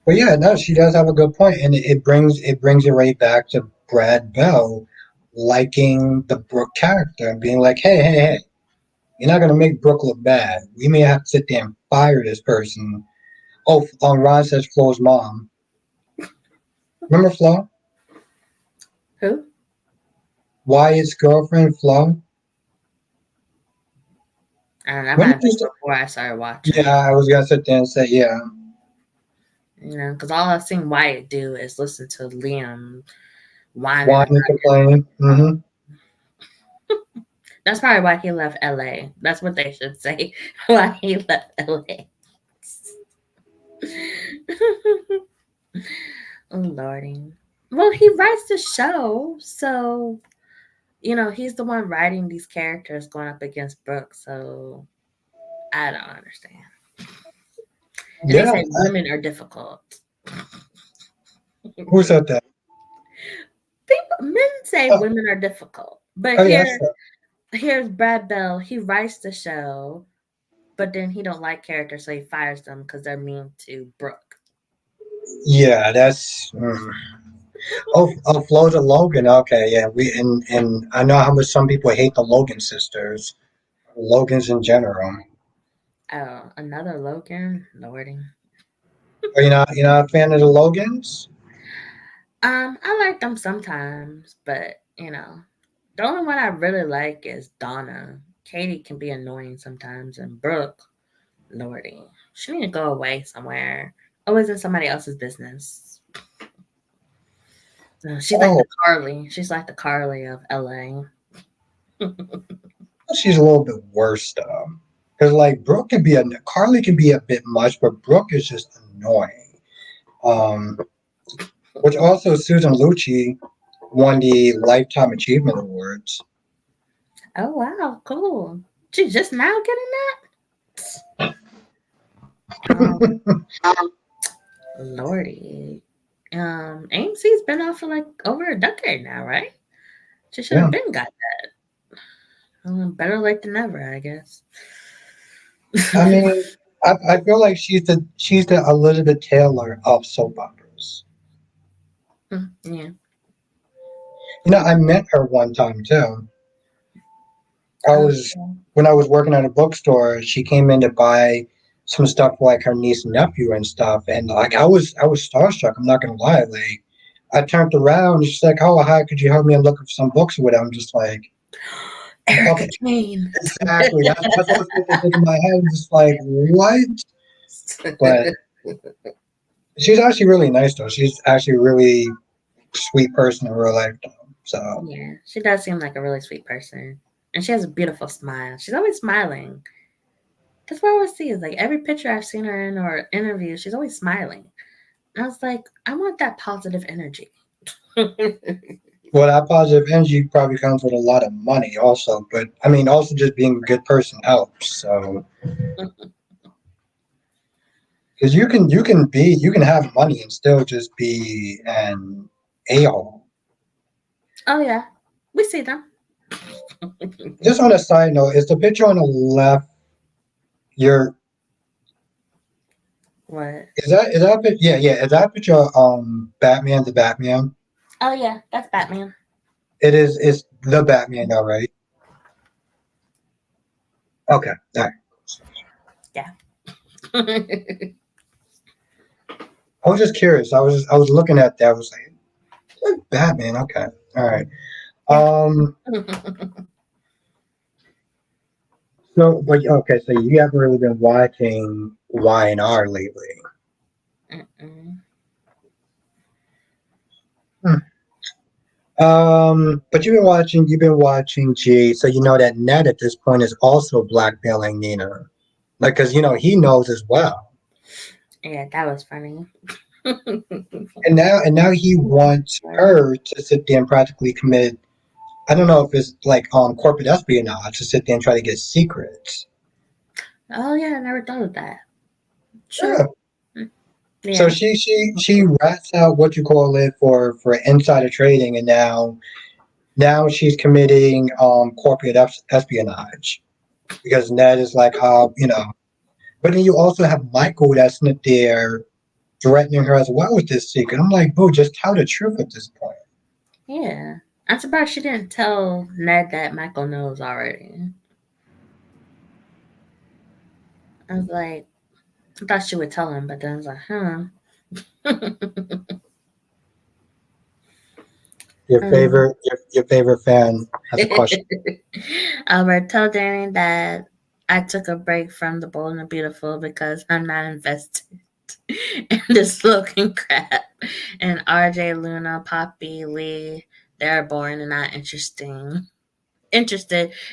But yeah, no, she does have a good point, and it brings it right back to Brad Bell liking the Brooke character and being like, hey, you're not gonna make Brooke look bad. We may have to sit there and fire this person. Oh, Ron says Flo's mom. Remember Flo? Who? Wyatt's girlfriend, Flo. And that might Remember have been before I started watching. yeah, I was gonna sit there and say, yeah. Because all I've seen Wyatt do is listen to Liam whining Whining, about complaining. it. Mm-hmm. That's probably why he left LA. That's what they should say. Why he left LA. Oh lordy. Well, he writes the show, so he's the one writing these characters going up against Brooke. So I don't understand. And they Yeah. say women are difficult. Who said that? Men say Oh, women are difficult, but oh yeah, that's here's Brad Bell. He writes the show, but then he don't like characters, so he fires them because they're mean to Brooke. yeah, that's. Flo to Logan. Okay, yeah. And I know how much some people hate the Logan sisters, Logans in general. Oh, another Logan, lordy. Are you not a fan of the Logans? I like them sometimes, but the only one I really like is Donna. Katie can be annoying sometimes, and Brooke, lordy, she need to go away somewhere. Always in somebody else's business. No, she's like the Oh, Carly. She's like the Carly of LA. she's a little bit worse though, because like Brooke can be a Carly can be a bit much, but Brooke is just annoying. Um, which also Susan Lucci won the Lifetime Achievement Awards. Oh wow, cool. She's just now getting that. Lordy. AMC's been off for like over a decade now, right? She should Yeah, have been got that. Better late than never, I guess. I mean, I feel like she's the Elizabeth Taylor of soap operas. Yeah. I met her one time too. I Oh, was when I was working at a bookstore. She came in to buy some stuff for like her niece and nephew and stuff, and like I was starstruck. I'm not gonna lie. Like I turned around, and she's like, "Oh, hi, could you help me? I'm looking for some books with." I'm just like, Erica okay, Kane. exactly. That's what I was thinking in my head. I'm just like, what? But she's actually really nice though. She's actually a really sweet person in real life. Though. So Yeah, she does seem like a really sweet person. And she has a beautiful smile. She's always smiling. That's what I always see is like every picture I've seen her in or interview, she's always smiling. And I was like, I want that positive energy. well, that positive energy probably comes with a lot of money also. But I mean, also just being a good person helps. So because you can have money and still just be an a-hole. Oh yeah, we see them. Just on a side note, is the picture on the left your What? is that is that picture Batman the Batman? Oh yeah, that's Batman. It is it's the Batman though, right? Okay. All right. Yeah. I was just curious. I was looking at that. I was like Batman. Okay. All right. Yeah. Um. So, but okay. So you haven't really been watching Y and R lately. Mm-mm. Hmm. But you've been watching G, so you know that Ned at this point is also blackmailing Nina, like, cause he knows as well, Yeah, that was funny. and now he wants her to sit there and practically commit. I don't know if it's like corporate espionage to sit there and try to get secrets. Oh yeah, I never thought of that. True. Yeah. Mm, So yeah. she rats out what you call it for insider trading, and now she's committing corporate espionage because Ned is like, but then you also have Michael that's not there threatening her as well with this secret. I'm like, bro, just tell the truth at this point. Yeah. I'm surprised she didn't tell Ned that Michael knows already. I was like, I thought she would tell him, but then I was like, Your um, favorite your favorite fan has a question. Albert, tell Danny that I took a break from the Bold and the Beautiful because I'm not invested in this looking crap. And RJ, Luna, Poppy, Lee, they're boring and not interested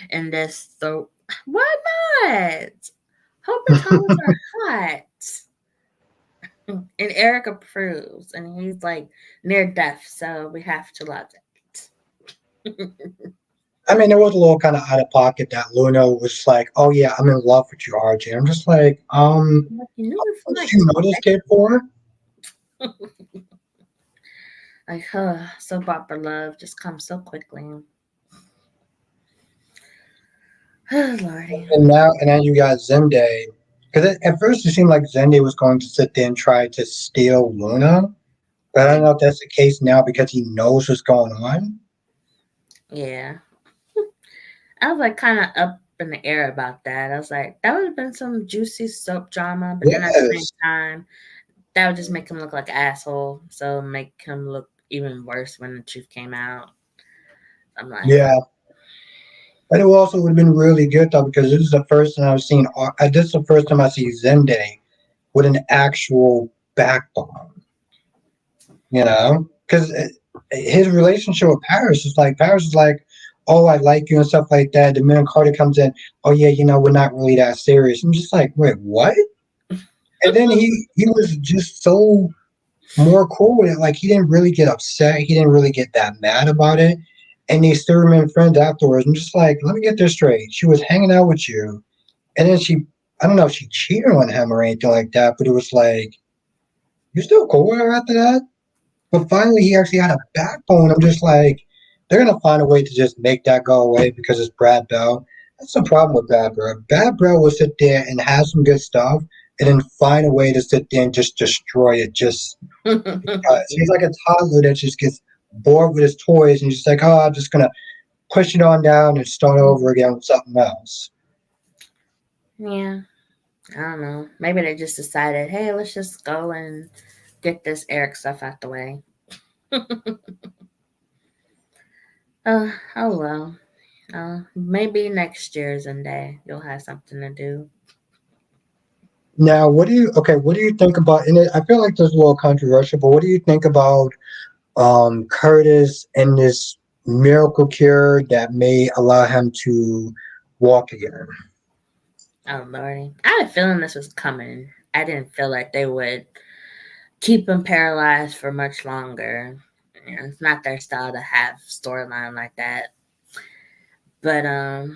in this. So why not? Hopitals are hot. And Eric approves, and he's like near death, so we have to love it. I mean, it was a little kind of out of pocket that Luna was like, "Oh yeah, I'm in love with you, RJ." I'm just like, Like, you knew how it from much like do you know this kid for? like, soap opera love just comes so quickly. Oh, Lordy. And then you got Zende, because at first it seemed like Zende was going to sit there and try to steal Luna, but I don't know if that's the case now because he knows what's going on. Yeah. I was like kind of up in the air about that. I was like, that would have been some juicy soap drama, but then at the same Yes, time, that would just make him look like an asshole. So make him look even worse when the truth came out. I'm like, yeah, but it also would have been really good though because this is the first time I've seen. This is the first time I see Zende with an actual backbone. Because his relationship with Paris is like, oh, I like you and stuff like that. The minute Carter comes in, oh yeah, we're not really that serious. I'm just like, wait, what? And then he was just so more cool with it. Like he didn't really get upset. He didn't really get that mad about it. And they still remain friends afterwards. I'm just like, let me get this straight. She was hanging out with you, and then I don't know if she cheated on him or anything like that, but it was like, you're still cool with her after that? But finally, he actually had a backbone. I'm just like, they're gonna find a way to just make that go away because it's Brad Bell. That's the problem with Bad Bro. Bad Bro will sit there and have some good stuff, and then find a way to sit there and just destroy it. Just he's like a toddler that just gets bored with his toys and he's just like, oh, I'm just gonna push it on down and start over again with something else. yeah, I don't know. Maybe they just decided, hey, let's just go and get this Eric stuff out the way. Oh well. Maybe next year's and day you'll have something to do. Now, what do you think about? And I feel like this is a little controversial, but what do you think about Curtis and this miracle cure that may allow him to walk again? Oh lordy, I had a feeling this was coming. I didn't feel like they would keep him paralyzed for much longer. It's not their style to have storyline like that. But I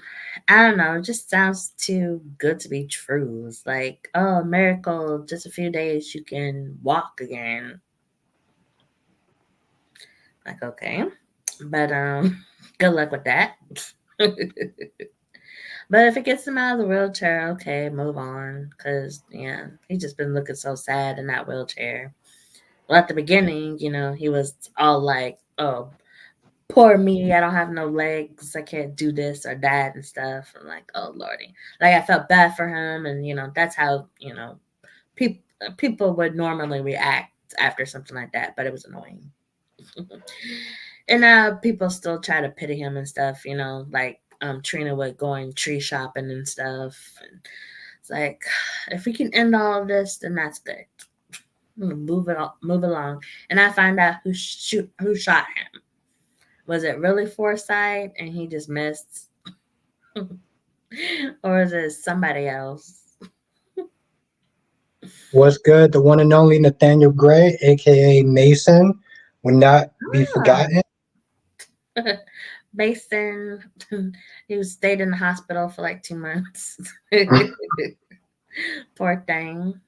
don't know. It just sounds too good to be true. It's like, oh, miracle! Just a few days, you can walk again. Like, okay, but good luck with that. But if it gets him out of the wheelchair, okay, move on. Cause yeah, he's just been looking so sad in that wheelchair. Well, at the beginning, he was all like, "Oh, poor me, I don't have no legs, I can't do this or that and stuff." I'm like, "Oh lordy," like I felt bad for him, and that's how people would normally react after something like that. But it was annoying. And people still try to pity him and stuff, like Trina would going tree shopping and stuff. And it's like, if we can end all of this, then that's good. Move along, and I find out who shot him. Was it really Forsyth, and he just missed, or is it somebody else? What's good? The one and only Nathaniel Gray, aka Mason, will not be Ah, forgotten. Mason, he was stayed in the hospital for like 2 months. Poor thing.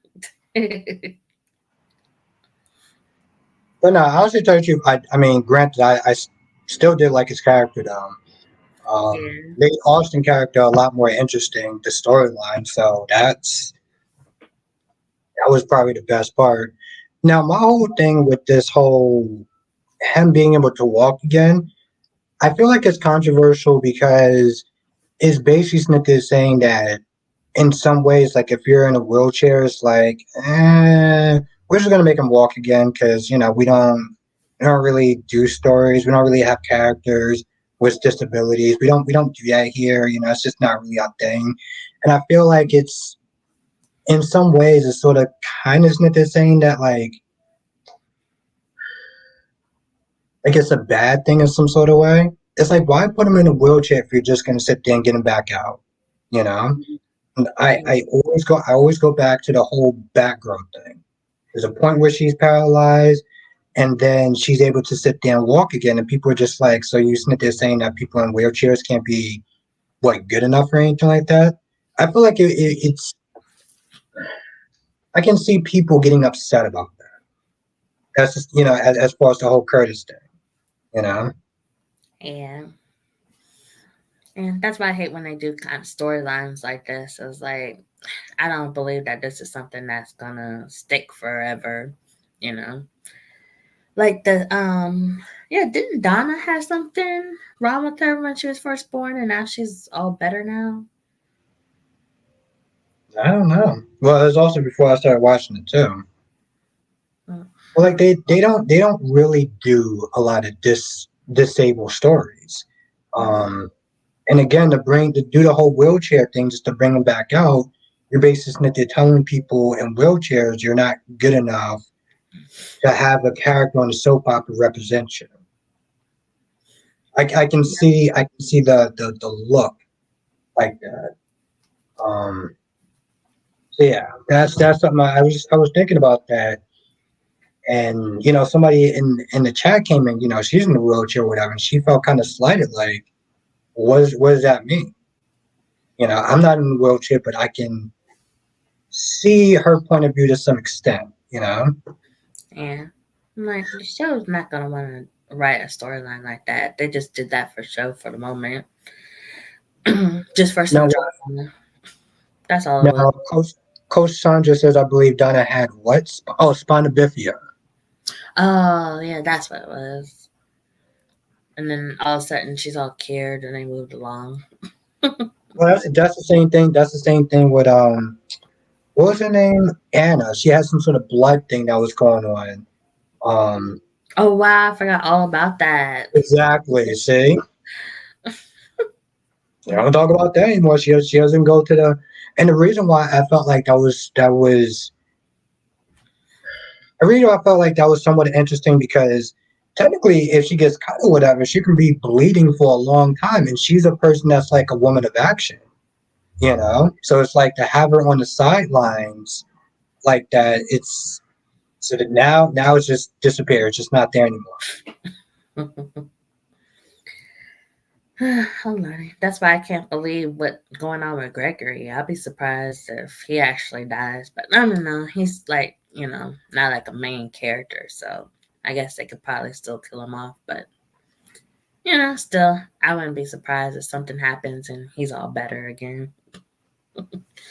But no, I honestly tell you, the truth, I mean, granted, still did like his character though. Yeah, Made Austin character a lot more interesting, the storyline. So that was probably the best part. Now, my whole thing with this whole him being able to walk again, I feel like it's controversial because it's basically saying that in some ways, like if you're in a wheelchair, it's like, we're just gonna make him walk again because we don't really do stories. We don't really have characters with disabilities. We don't do that here. It's just not really our thing. And I feel like it's in some ways it's sort of kind of saying that like it's a bad thing in some sort of way. It's like why put him in a wheelchair if you're just gonna sit there and get him back out, you know? And yeah, I always go back to the whole background thing. There's a point where she's paralyzed and then she's able to sit there and walk again and people are just like, so you sit there saying that people in wheelchairs can't be good enough or anything like that. I feel like it's I can see people getting upset about that. That's just as far as the whole Curtis thing, you know. yeah. And that's why I hate when they do kind of storylines like this. It's like I don't believe that this is something that's gonna stick forever, you know. Like yeah, didn't Donna have something wrong with her when she was first born and now she's all better now? I don't know. Well, it was also before I started watching it too. Mm. Well, like they don't really do a lot of disabled stories. Um, and again, to do the whole wheelchair thing, just to bring them back out, you're basically telling people in wheelchairs you're not good enough to have a character on the soap opera represent you. I can see the look like that. Um, so yeah, that's something I was thinking about that. And somebody in the chat came in, she's in a wheelchair or whatever, and she felt kind of slighted. Like, what does that mean? I'm not in a wheelchair, but I can see her point of view to some extent. Yeah. I'm like, the show's not gonna want to write a storyline like that. They just did that for show for the moment, just for some Now, drama. That's all it was. now, Coach Sandra says I believe Donna had what? Oh, spina bifida. Oh yeah, that's what it was. And then all of a sudden she's all cured and they moved along. Well, that's the same thing. That's the same thing with what was her name? Anna. She had some sort of blood thing that was going on. Um, Oh wow, I forgot all about that. exactly. See, I don't talk about that anymore. She doesn't go to the. And the reason why I felt like that was the reason why I felt like that was somewhat interesting because technically, if she gets cut or whatever, she can be bleeding for a long time, and she's a person that's like a woman of action. So it's like to have her on the sidelines like that. It's so that now it's just disappeared. It's just not there anymore. Oh Lordy. That's why I can't believe what's going on with Gregory. I'll be surprised if he actually dies. But I don't know. He's like, not like a main character. So I guess they could probably still kill him off. But, still, I wouldn't be surprised if something happens and he's all better again.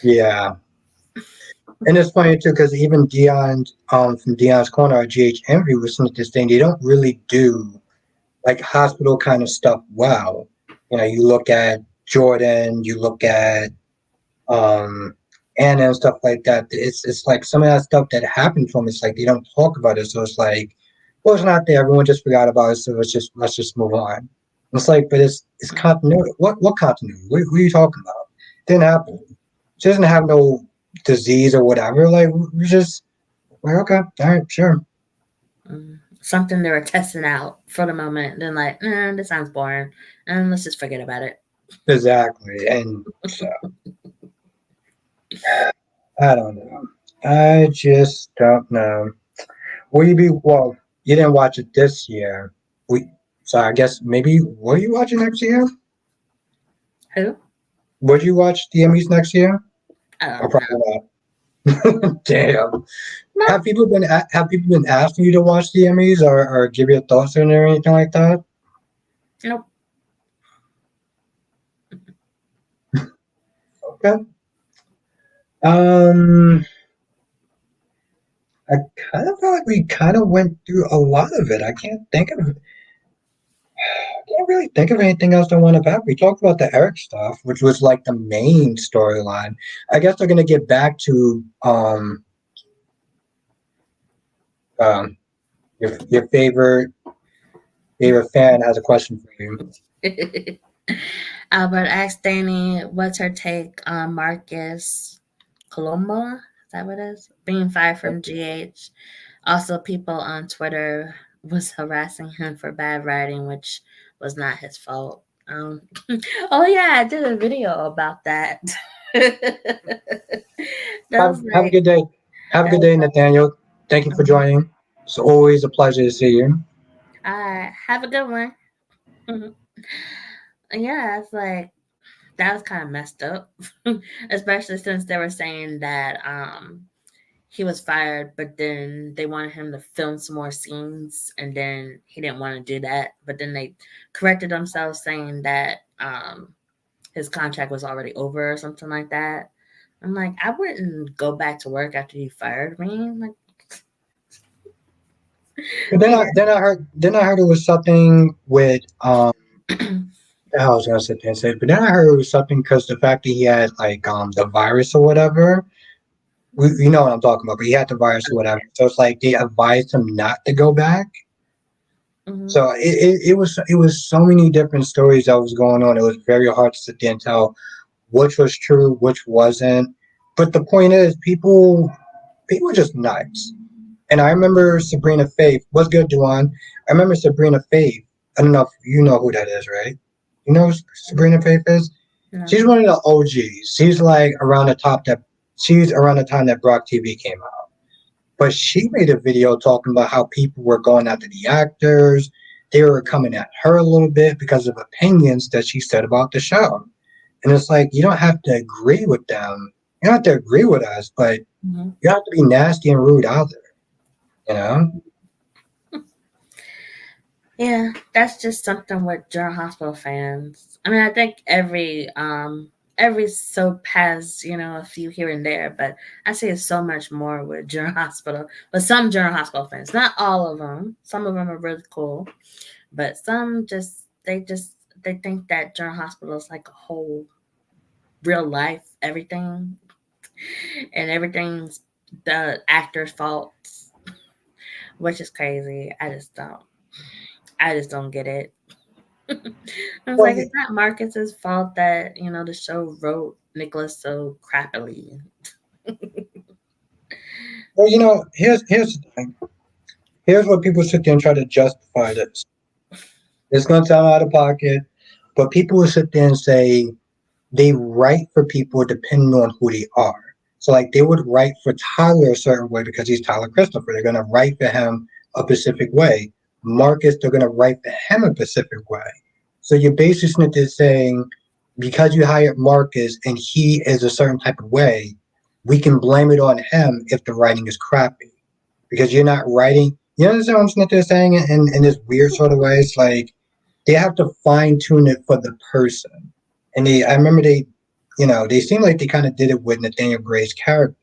Yeah. And it's funny too because even Dion, from Dion's Corner, GH Envy was listening to this thing. They don't really do like hospital kind of stuff well. You look at Jordan, you look at um, Anna and stuff like that. It's like some of that stuff that happened to them. It's like they don't talk about it, so it's like, well, it's not there. Everyone just forgot about it, so let's just move on. And it's like, but it's continuity. What continuity? What are you talking about? Didn't happen. She doesn't have no disease or whatever. Like we're Like, okay, all right, sure. Something they were testing out for the moment. Then like, this sounds boring, and let's just forget about it. Exactly. And so I don't know. I just don't know. Will you be well, you didn't watch it this year. We so I guess maybe will you watch it next year? Who? Would you watch the Emmys next year? Or No, probably not. Damn. no, Have people been asking you to watch the Emmys or give your thoughts on it or anything like that? nope. Okay. Um, I kind of feel like we kind of went through a lot of it. I can't really think of anything else I want to about. We talked about the Eric stuff, which was like the main storyline. I guess they're gonna get back to um your favorite fan has a question for you. Albert asked Danny what's her take on Marcus Colombo. Is that what it is? Being fired from GH. Also, people on Twitter was harassing him for bad writing, which was not his fault. Oh yeah, I did a video about that. That was Have a like, good day. Have a good day, Nathaniel. Thank you for joining. It's always a pleasure to see you. all right, have a good one. Yeah, it's like that was kind of messed up, especially since they were saying that he was fired, but then they wanted him to film some more scenes, and then he didn't want to do that. But then they corrected themselves, saying that his contract was already over or something like that. I'm like, I wouldn't go back to work after you fired me. Like, But yeah. then I heard it was something with I was gonna sit there and say, but then I heard it was something because the fact that he had like the virus or whatever. You know what I'm talking about, but he had the virus or whatever. So it's like they advised him not to go back. Hmm. So it was so many different stories that was going on. It was very hard to sit there and tell which was true, which wasn't. But the point is, people are just nuts. And I remember Sabrina Faith. What's good, Duan? I remember Sabrina Faith. I don't know if you know who that is, right? You know who Sabrina Faith is? No. She's one of the OGs. She's around the time that Brock TV came out. But she made a video talking about how people were going after the actors. They were coming at her a little bit because of opinions that she said about the show. And it's like you don't have to agree with them. You don't have to agree with us, but Hmm. you have to be nasty and rude out there, you know? Yeah, that's just something with General Hospital fans. I mean, I think every soap has, a few here and there, but I see it so much more with General Hospital. But some General Hospital fans, not all of them. Some of them are really cool, but some they think that General Hospital is like a whole real life everything, and everything's the actor's fault, which is crazy. I just don't get it. I was Well, like, it's not Marcus's fault that, the show wrote Nicholas so crappily. here's the thing. Here's what people sit there and try to justify this. It's going to sound out of pocket, but people will sit there and say they write for people depending on who they are. So, like, they would write for Tyler a certain way because he's Tyler Christopher. They're going to write for him a specific way. Marcus, they're going to write for him a specific way. So, you're basically saying because you hired Marcus and he is a certain type of way, we can blame it on him if the writing is crappy because you're not writing. You understand what I'm saying in this weird sort of way? It's like they have to fine tune it for the person. And I remember they seemed like they kind of did it with Nathaniel Gray's character.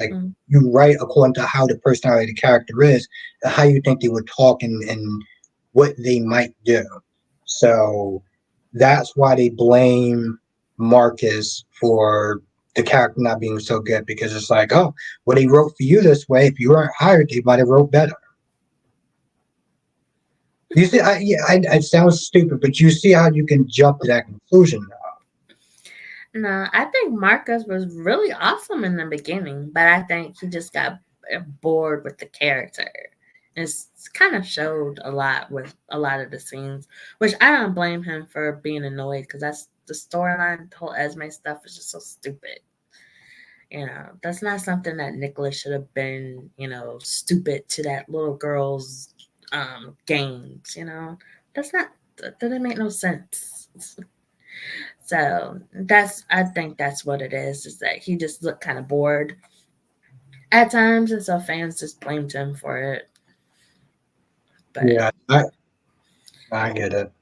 Like Mm. you write according to how the personality of the character is, and how you think they would talk and what they might do. So that's why they blame Marcus for the character not being so good because it's like, oh, well, they wrote for you this way. If you weren't hired, they might have wrote better. You see, it sounds stupid, but you see how you can jump to that conclusion now. No, I think Marcus was really awesome in the beginning, but I think he just got bored with the character. It's kind of showed a lot with a lot of the scenes, which I don't blame him for being annoyed because that's the storyline. The whole Esme stuff is just so stupid. That's not something that Nicholas should have been, stupid to that little girl's games. That's not that didn't make no sense. So I think that's what it is that he just looked kind of bored at times, and so fans just blamed him for it. But Yeah, I get it.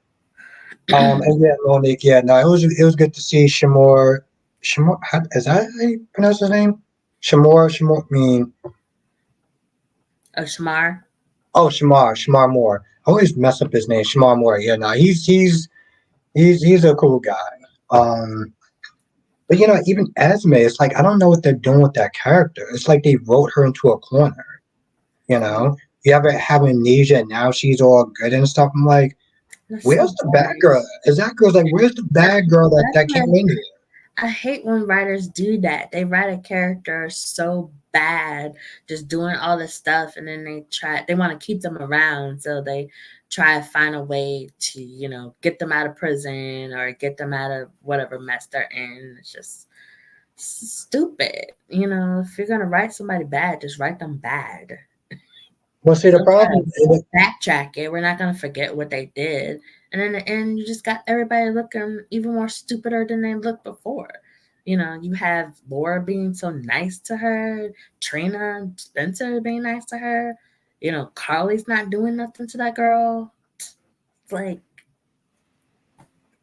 And yeah, Monique. Yeah, no, it was good to see Shamor. Shamor, is that how you pronounce his name? Shamor. I mean, Shamar, oh, Shamar Moore. I always mess up his name, Shamar Moore. Yeah, no, he's a cool guy. Um, but even Esme, it's like I don't know what they're doing with that character. It's like they wrote her into a corner. You know, you ever have amnesia and now she's all good and stuff. I'm like, that's so where's the bad boring. girl? Is that girl's like, where's the bad girl That's that came when in here? I hate when writers do that. They write a character so bad, just doing all this stuff, and then they want to keep them around, so they try to find a way to, get them out of prison or get them out of whatever mess they're in. It's just stupid. If you're gonna write somebody bad, just write them bad. Well, see, the Don't try to problem. backtrack it. We're not gonna forget what they did. And in the end, you just got everybody looking even more stupider than they looked before. You have Laura being so nice to her, Trina, Spencer being nice to her. Carly's not doing nothing to that girl. It's like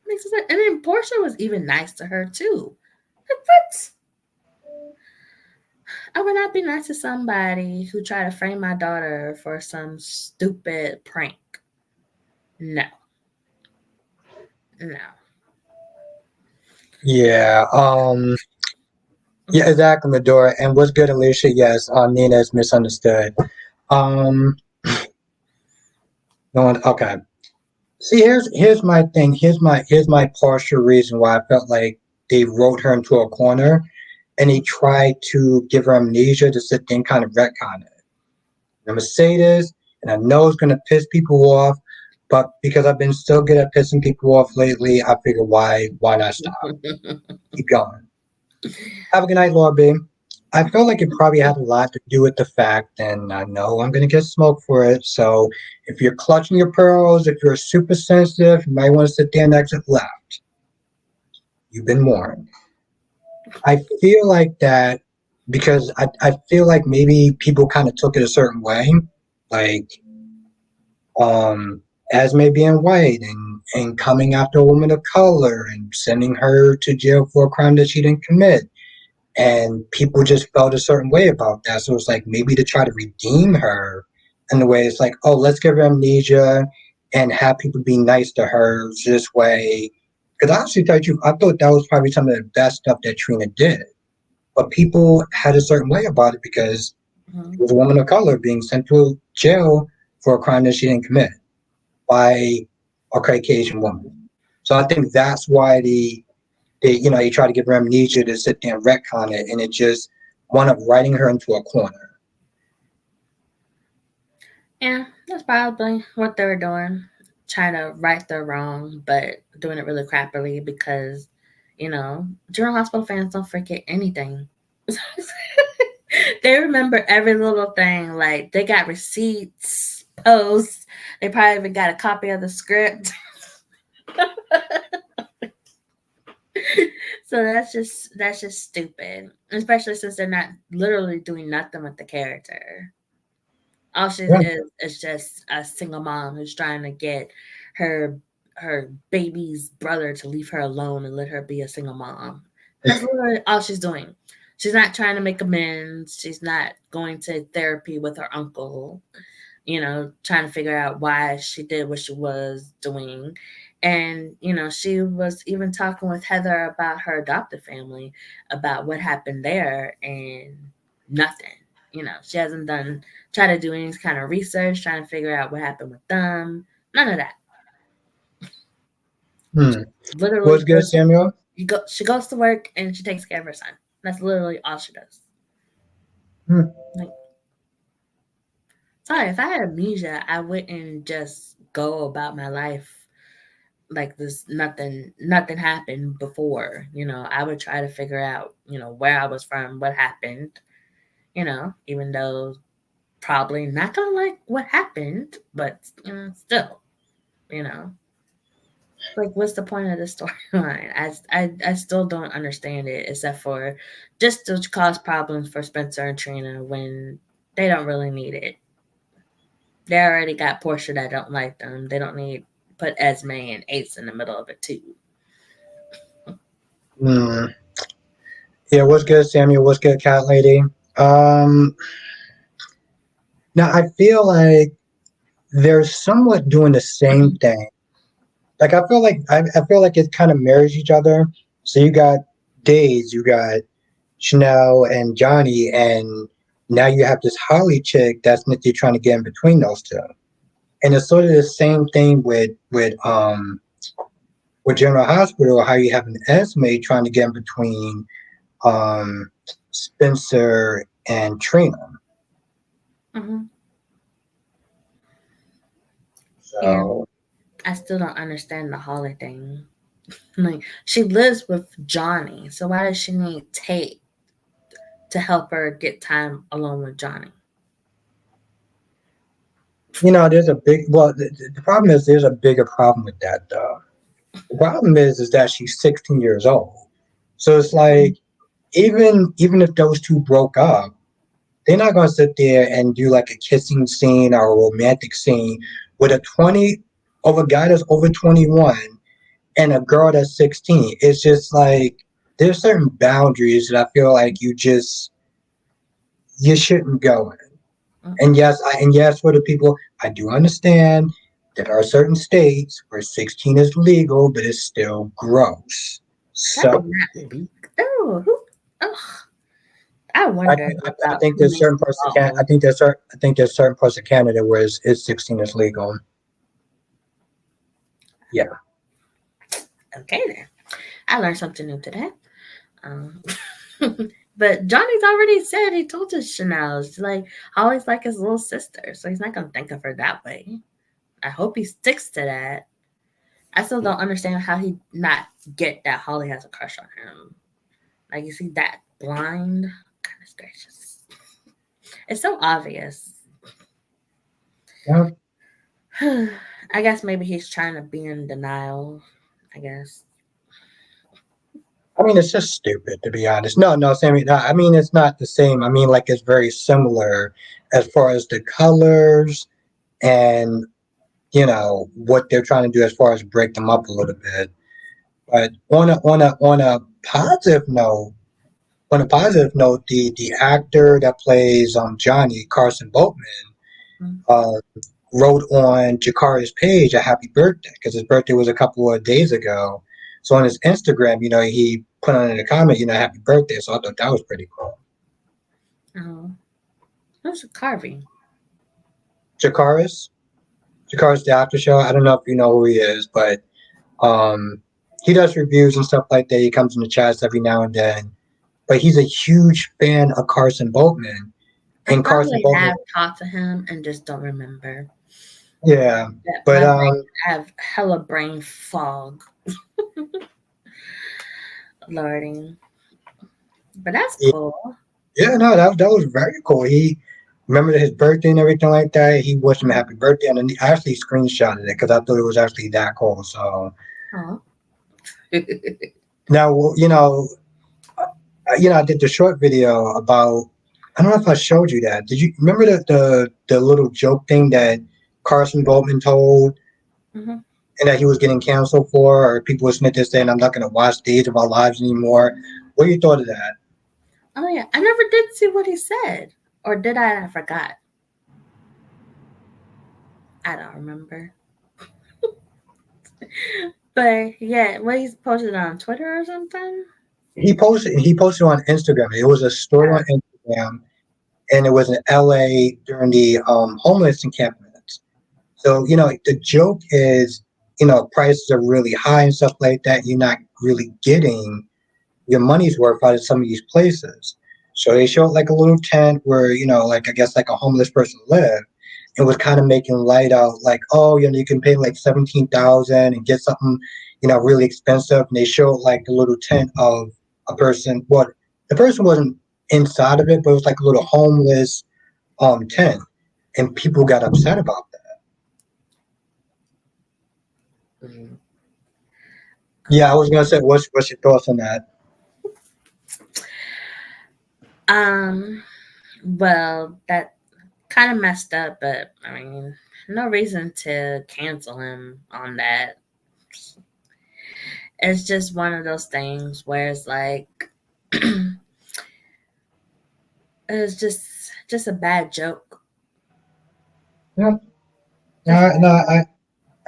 makes sense. And then Portia was even nice to her too. Like, what? I would not be nice to somebody who tried to frame my daughter for some stupid prank. No, no. Yeah, yeah, exactly, Medora. And what's good, Alicia? Yes, Nina is misunderstood. Um, no one. Okay. See, here's my thing. Here's my partial reason why I felt like they wrote her into a corner, and they tried to give her amnesia to sit there and kind of retcon it. I'm gonna say this, and I know it's gonna piss people off, but because I've been so good at pissing people off lately, I figure why not stop? Keep going. Have a good night, Laura B. I feel like it probably had a lot to do with the fact, and I know I'm gonna get smoked for it. So if you're clutching your pearls, if you're super sensitive, you might want to sit there and exit left. You've been warned. I feel like that because I feel like maybe people kind of took it a certain way, like as may being white and coming after a woman of color and sending her to jail for a crime that she didn't commit. And people just felt a certain way about that. So it's like maybe to try to redeem her in the way it's like, oh, let's give her amnesia and have people be nice to her this way. Because honestly, tell you, I thought that was probably some of the best stuff that Trina did. But people had a certain way about it because it was a woman of color being sent to jail for a crime that she didn't commit by a Caucasian woman. So I think that's why they try to give her amnesia to sit there and retcon it, and it just wound up writing her into a corner. Yeah, that's probably what they were doing. Trying to right their wrong, but doing it really crappily because, General Hospital fans don't forget anything. They remember every little thing. Like, they got receipts, posts. They probably even got a copy of the script. So that's just stupid, especially since they're not literally doing nothing with the character. All she Yeah. is just a single mom who's trying to get her her baby's brother to leave her alone and let her be a single mom. That's literally all she's doing. She's not trying to make amends. She's not going to therapy with her uncle, trying to figure out why she did what she was doing. And, she was even talking with Heather about her adopted family, about what happened there, and nothing. She hasn't try to do any kind of research, trying to figure out what happened with them. None of that. Hmm. Literally What's good, goes Samuel? she goes to work and she takes care of her son. That's literally all she does. Hmm. Like, Sorry, if I had amnesia, I wouldn't just go about my life like this. Nothing happened before. I would try to figure out, where I was from, what happened. Even though probably not gonna like what happened, but still, you know, like what's the point of the storyline? I still don't understand it, except for just to cause problems for Spencer and Trina when they don't really need it. They already got Portia that don't like them. They don't need put Esme and Ace in the middle of it too. Hmm. Yeah, what's good, Samuel? What's good, Cat Lady? Um, Now I feel like they're somewhat doing the same thing. Like I feel like it kind of mirrors each other. So you got Days, you got Chanel and Johnny, and now you have this Holly chick that's Nikki trying to get in between those two. And it's sort of the same thing with General Hospital, how you have an Esme trying to get in between um Spencer and Trina. Hmm. Yeah, So I still don't understand the Holly thing. Like she lives with Johnny, so why does she need Tate to help her get time alone with Johnny? there's a big the problem is there's a bigger problem with that though. The problem is that she's 16 years old. So it's like even if those two broke up, they're not gonna sit there and do like a kissing scene or a romantic scene with a 20 of a guy that's over 21 and a girl that's 16. It's just like there's certain boundaries that I feel like you shouldn't go in. And yes, for the people, I do understand there are certain states where 16 is legal, but it's still gross. That's So not legal. Oh, who? Ugh. I I wonder think I about think who there's makes certain the parts of Can laws. I think there's certain parts of Canada where it's 16 is legal. Yeah. Okay, then. I learned something new today. Um, but Johnny's already said he told us Chanel. It's like always like his little sister, so he's not gonna think of her that way. I hope he sticks to that. I still don't understand how he not get that Holly has a crush on him. Like, is he that blind? Goodness gracious, it's so obvious. Yeah. I guess maybe he's trying to be in denial. I guess. I mean, it's just stupid to be honest. No, Sammy. No, I mean, it's not the same. I mean, like it's very similar as far as the colors and what they're trying to do as far as break them up a little bit. But on a positive note, the actor that plays Johnny Carson Boatman Mm. uh, wrote on Jakari's page a happy birthday because his birthday was a couple of days ago. So on his Instagram, he put on in a comment, happy birthday. So I thought that was pretty cool. Oh, who's carving? Jakari's Jakari's the after show. I don't know if you know who he is, but um, he does reviews and stuff like that. He comes in the chats every now and then. But he's a huge fan of Carson Boatman. I And Carson probably Boatman, have talked to him and just don't remember. yeah. That But my brain, I have hella brain fog, lording. But that's yeah, cool. yeah, no, that was very cool. He remembered his birthday and everything like that. He wished him a happy birthday, and then I actually screenshotted it because I thought it was actually that cool. So Oh. now, I did the short video about. I don't know if I showed you that. Did you remember the little joke thing that Carson Boatman told, Hmm. and that he was getting canceled for, or people were there saying, "I'm not going to watch Days of Our Lives anymore." What do you thought of that? Oh yeah, I never did see what he said, or did I? I forgot. I don't remember. But yeah, what he's posted on Twitter or something. He posted on Instagram. It was a story on Instagram, and it was in LA during the homeless encampments. So, the joke is, prices are really high and stuff like that. You're not really getting your money's worth out of some of these places. So they showed like a little tent where, like I guess like a homeless person lived. and was kind of making light out like, oh, you can pay like 17,000 and get something, really expensive. And they showed like the little tent of a person. What the person wasn't inside of it, but it was like a little homeless tent, and people got upset about that. Mhm. Yeah, I was gonna say, what's your thoughts on that? Well, that kind of messed up, but I mean, no reason to cancel him on that. It's just one of those things where it's like it's just a bad joke. Yeah, Just, no,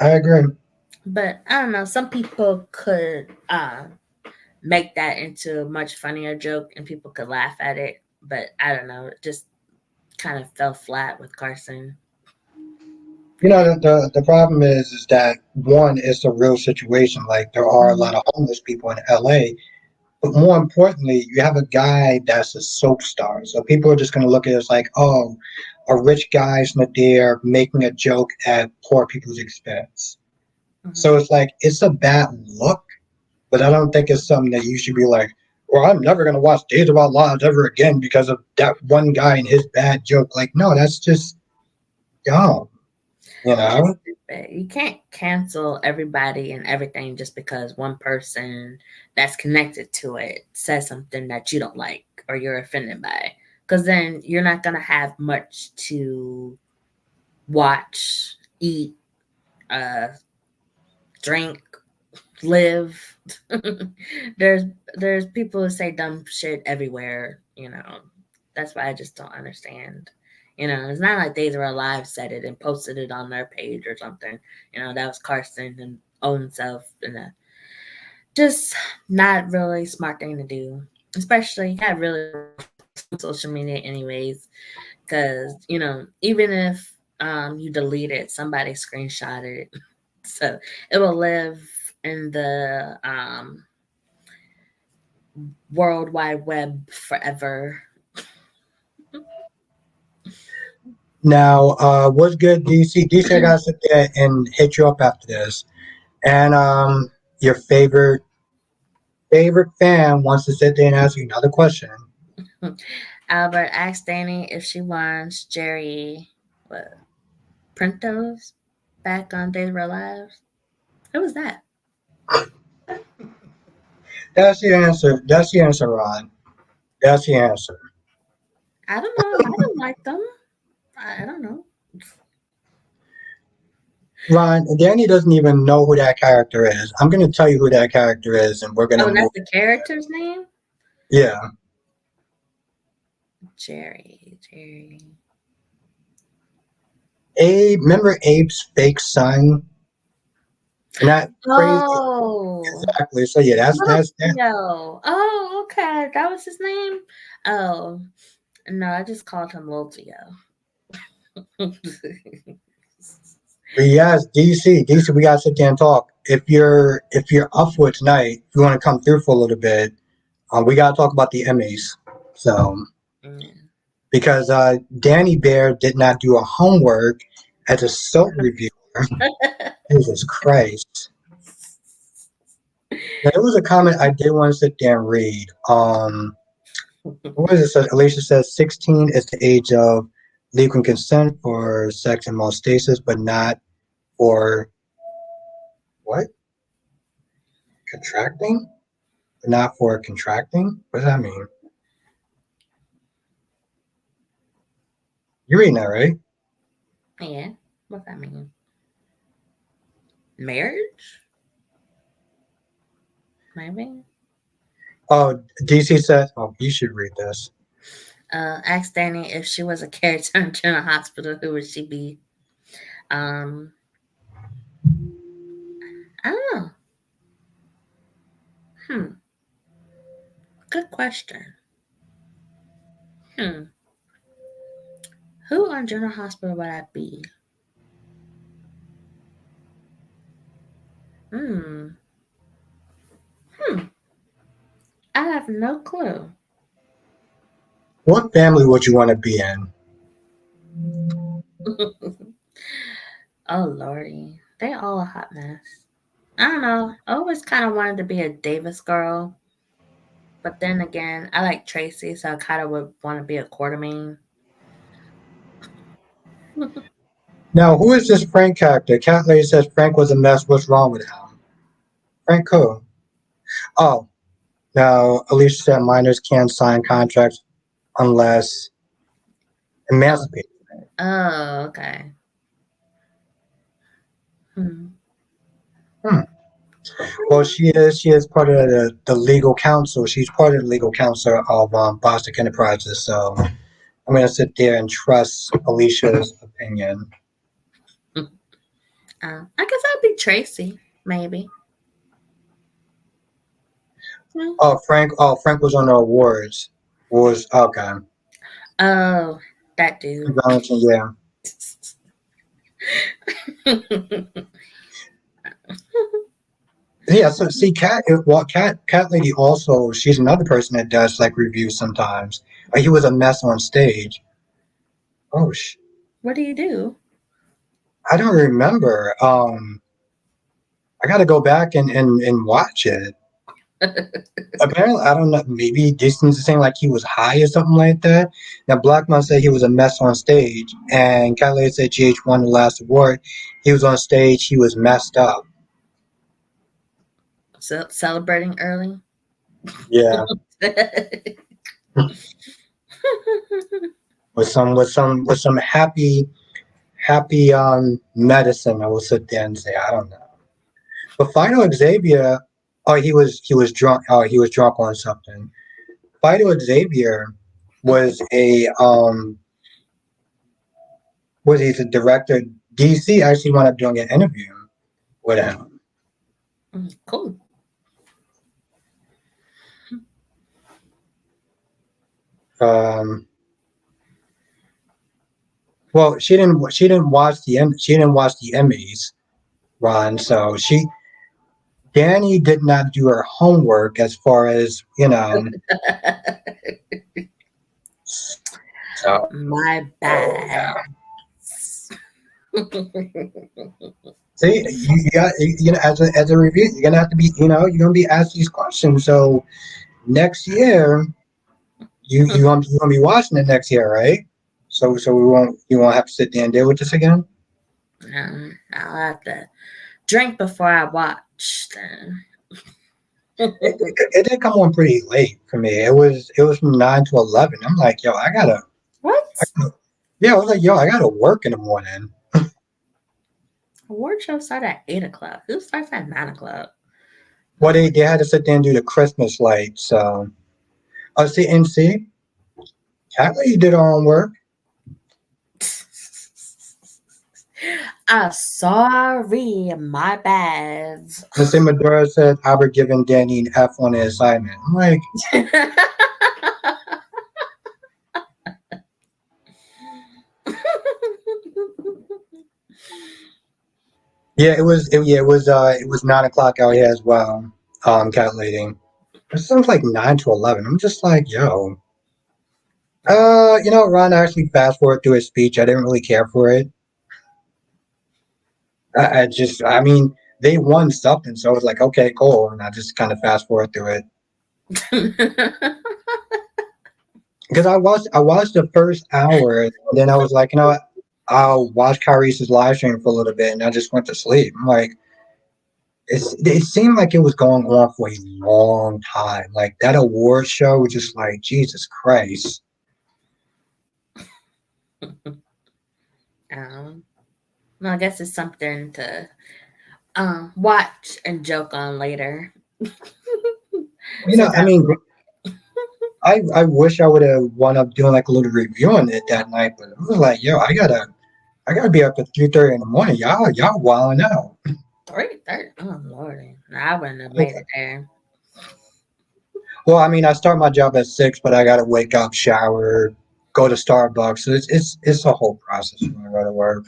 I agree. but I don't know. Some people could make that into a much funnier joke, and people could laugh at it. But I don't know. It just kind of fell flat with Carson. The problem is that one, it's a real situation. Like there are a lot of homeless people in LA, but more importantly, you have a guy that's a soap star. So people are just going to look at it as like, oh, a rich guy's not there making a joke at poor people's expense. Mm-hmm. So it's like it's a bad look, but I don't think it's something that you should be like, well, I'm never going to watch Days of Our Lives ever again because of that one guy and his bad joke. Like, no, that's just dumb. You That's know? stupid. You can't cancel everybody and everything just because one person that's connected to it says something that you don't like or you're offended by. Because then you're not going to have much to watch, eat, uh, drink, live. there's there's people who say dumb shit everywhere. That's why I just don't understand. It's not like Days of Our Lives said it and posted it on their page or something. That was Carson and own self, and just not really smart thing to do. Especially, you got really social media anyways, because even if you delete it, somebody screenshotted it, so it will live in the World Wide Web forever. Now, what's good, DC? DC, I gotta sit there and hit you up after this. And your favorite fan wants to sit there and ask you another question. Albert asked Danny if she wants Jerry what Printos back on Days of Our Lives. Who was that? That's the answer. That's the answer, Ron. That's the answer. I don't know. I don't like them. I don't know. Ron, Danny doesn't even know who that character is. I'm gonna tell you who that character is, and we're gonna Oh, move. that's the character's name? Yeah. Jerry. Abe, remember Abe's fake son? And that crazy. Oh, Exactly. So yeah, that's that. Theo. Oh, okay. That was his name? Oh, no, I just called him Lil Theo. But yes, DC, we gotta sit there and talk. If you're up for it tonight, if you want to come through for a little bit, we gotta talk about the Emmys. So Mm. because Danny Bear did not do her homework as a soap reviewer. Jesus Christ. Now, there was a comment I did want to sit there and read. What is it? So Alicia says 16 is the age of legal consent for sex and molestations, but not for what? Contracting? But not for contracting? What does that mean? You're reading that, right? Yeah, what's that mean? Marriage? Maybe. Oh, DC says, oh, you should read this. Asked Danny if she was a character in General Hospital, who would she be? Um, I don't know. Hmm. Good question. Hmm. Who on General Hospital would I be? Hmm. Hmm. I have no clue. What family would you want to be in? Oh lordy, they all a hot mess. I don't know. I always kind of wanted to be a Davis girl, but then again, I like Tracy, so I kind of would want to be a Quartermain. Now, who is this Frank character? Cat Lady says Frank was a mess. What's wrong with him? Frank who? Oh, now Alicia said minors can't sign contracts unless Oh, emancipated. oh, okay. Hmm. Hmm. Well, she is part of the legal counsel. She's part of the legal counsel of Boston Enterprises. So I'm gonna sit there and trust Alicia's opinion. I guess I'd be Tracy, maybe. Hmm. Oh, Frank was on the awards. Was okay. Oh, that dude. Valentine, yeah. Yeah, so see, Cat Lady also, she's another person that does like reviews sometimes. Like he was a mess on stage. Oh, What do you do? I don't remember. I got to go back and watch it. Apparently, I don't know. Maybe Distance is saying like he was high or something like that. Now, Blackmon said he was a mess on stage, and Cat Lady said GH won the last award. He was on stage. He was messed up. So, celebrating early? Yeah, with some happy medicine. I will sit there and say I don't know. But Final Xavier, oh he was drunk. Oh he was drunk on something. Final Xavier was a was he the director? DC actually wound up doing an interview with him. Cool. Um, well, she didn't watch the Emmys, Ron. So Danny did not do her homework as far as you know. So My bad. see, you got you know as a review, you're gonna have to be you're gonna be asked these questions. So next year, you gonna be watching it next year, right? So we won't you won't have to sit there and deal with this again. I'll have to drink before I watch then. It did come on pretty late for me. It was from 9 to 11. I'm like, yo, What? yeah, I was like, yo, I gotta work in the morning. Award shows start at 8 o'clock. Who starts at 9 o'clock? Well, they had to sit there and do the Christmas lights. So, see, Catley did her own work. Sorry, my bad. And see, Madura said Albert giving Danny an F on the assignment. I'm like, yeah, it was 9 o'clock out here as well. Cat lady. It sounds like 9 to 11. I'm just like, yo. Ron actually fast forward through his speech. I didn't really care for it. I mean, they won something, so I was like, okay, cool, and I just kind of fast forward through it because I watched the first hour, and then I was like, you know what, I'll watch Kyrese's live stream for a little bit, and I just went to sleep. I'm like, it seemed like it was going on for a long time. Like that award show was just like Jesus Christ. Well, I guess it's something to watch and joke on later. Since I mean, I wish I would have wound up doing like a little review on it that night, but it was like, yo, I gotta be up at 3:30 in the morning. Y'all wilding out. 3:30. Oh lordy, I wouldn't have made it there. Well, I mean, I start my job at 6, but I gotta wake up, shower, go to Starbucks. So it's a whole process when I go to work.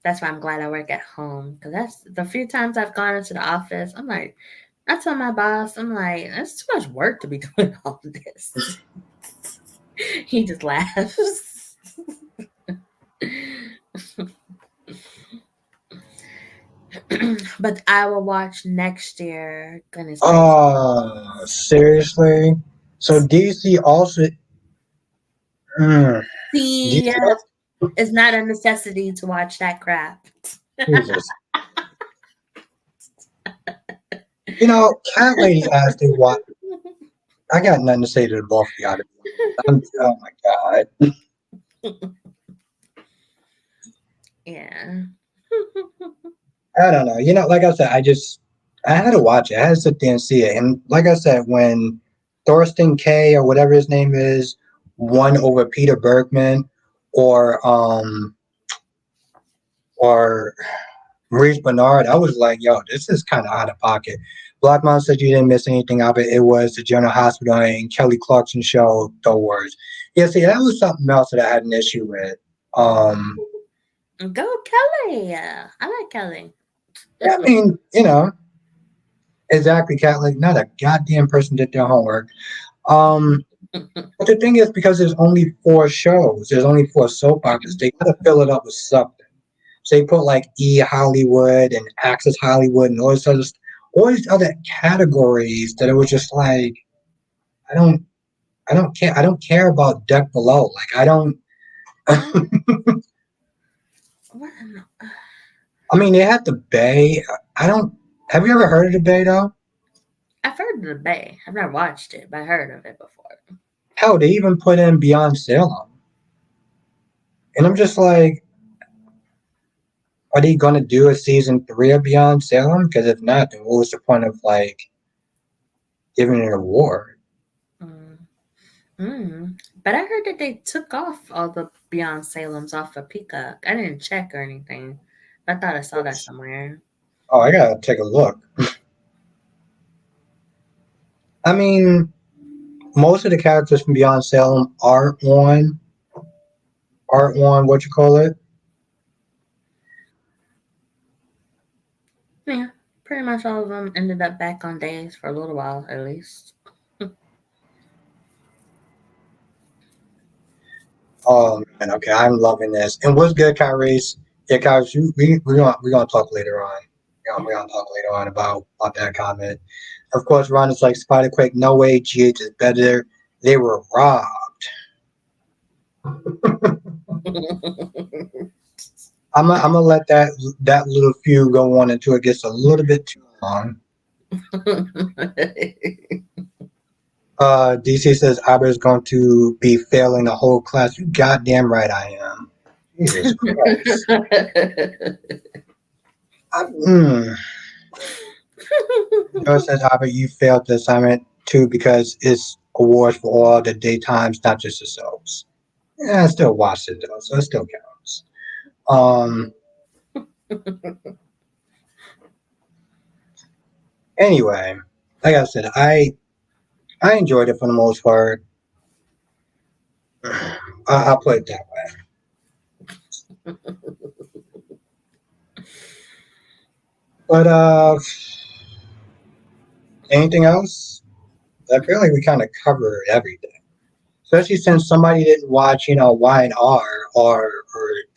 That's why I'm glad I work at home because that's the few times I've gone into the office. I'm like, I tell my boss, I'm like, that's too much work to be doing all of this. He just laughs. But I will watch next year. Goodness gracious. Seriously? So DC also, mm, DC See, also, it's not a necessity to watch that crap. Jesus. You know, Cat Lady asked me what. I got nothing to say to the both of y'all. Oh my god. Yeah. I don't know. You know, like I said, I had to watch it. I had to sit there and see it. And like I said, when Thorsten K or whatever his name is won over Peter Bergman or or Maurice Bernard, I was like, yo, this is kind of out of pocket. Black Mom said you didn't miss anything of it. It was the General Hospital and Kelly Clarkson show, The Wars. Yeah, see, that was something else that I had an issue with. Um, Go Kelly. I like Kelly. yeah, I mean, you know, exactly, Catholic. Not a goddamn person did their homework. Um, but the thing is, because there's only four shows, there's only four soap operas, they gotta fill it up with something. So they put like E Hollywood and Access Hollywood and all these other categories that it was just like I don't I don't care about Deck Below. Like I don't What I mean they had the Bay. I don't have you ever heard of the Bay though? I've heard of the Bay. I've never watched it, but I heard of it before. Hell, they even put in Beyond Salem. And I'm just like, are they gonna do a season three of Beyond Salem? Because if not, then what was the point of like giving it an award? Mm. But I heard that they took off all the Beyond Salem's off of Peacock. I didn't check or anything. I thought I saw that somewhere. Oh, I gotta take a look. I mean, most of the characters from Beyond Salem are on what you call it. Yeah, pretty much all of them ended up back on days for a little while, at least. Oh man, okay, I'm loving this. And what's good, Kyrese? Yeah, Kyrese, we're gonna talk later on. We're gonna talk later on about that comment. Of course, Ron is like Spider-Quake. No way, GH is better. They were robbed. I'm gonna let that little feud go on until it gets a little bit too long. DC says Aber's going to be failing the whole class. You goddamn right I am. Jesus Christ. Mm. No, it says Aber, you failed the assignment too because it's awards for all the daytimes, not just the soaps. Yeah, I still watched it though, so it still counts. Um. Anyway, like I said, I enjoyed it for the most part. I'll put it that way. But anything else? I feel like we kind of covered everything, especially since somebody didn't watch, Y&R or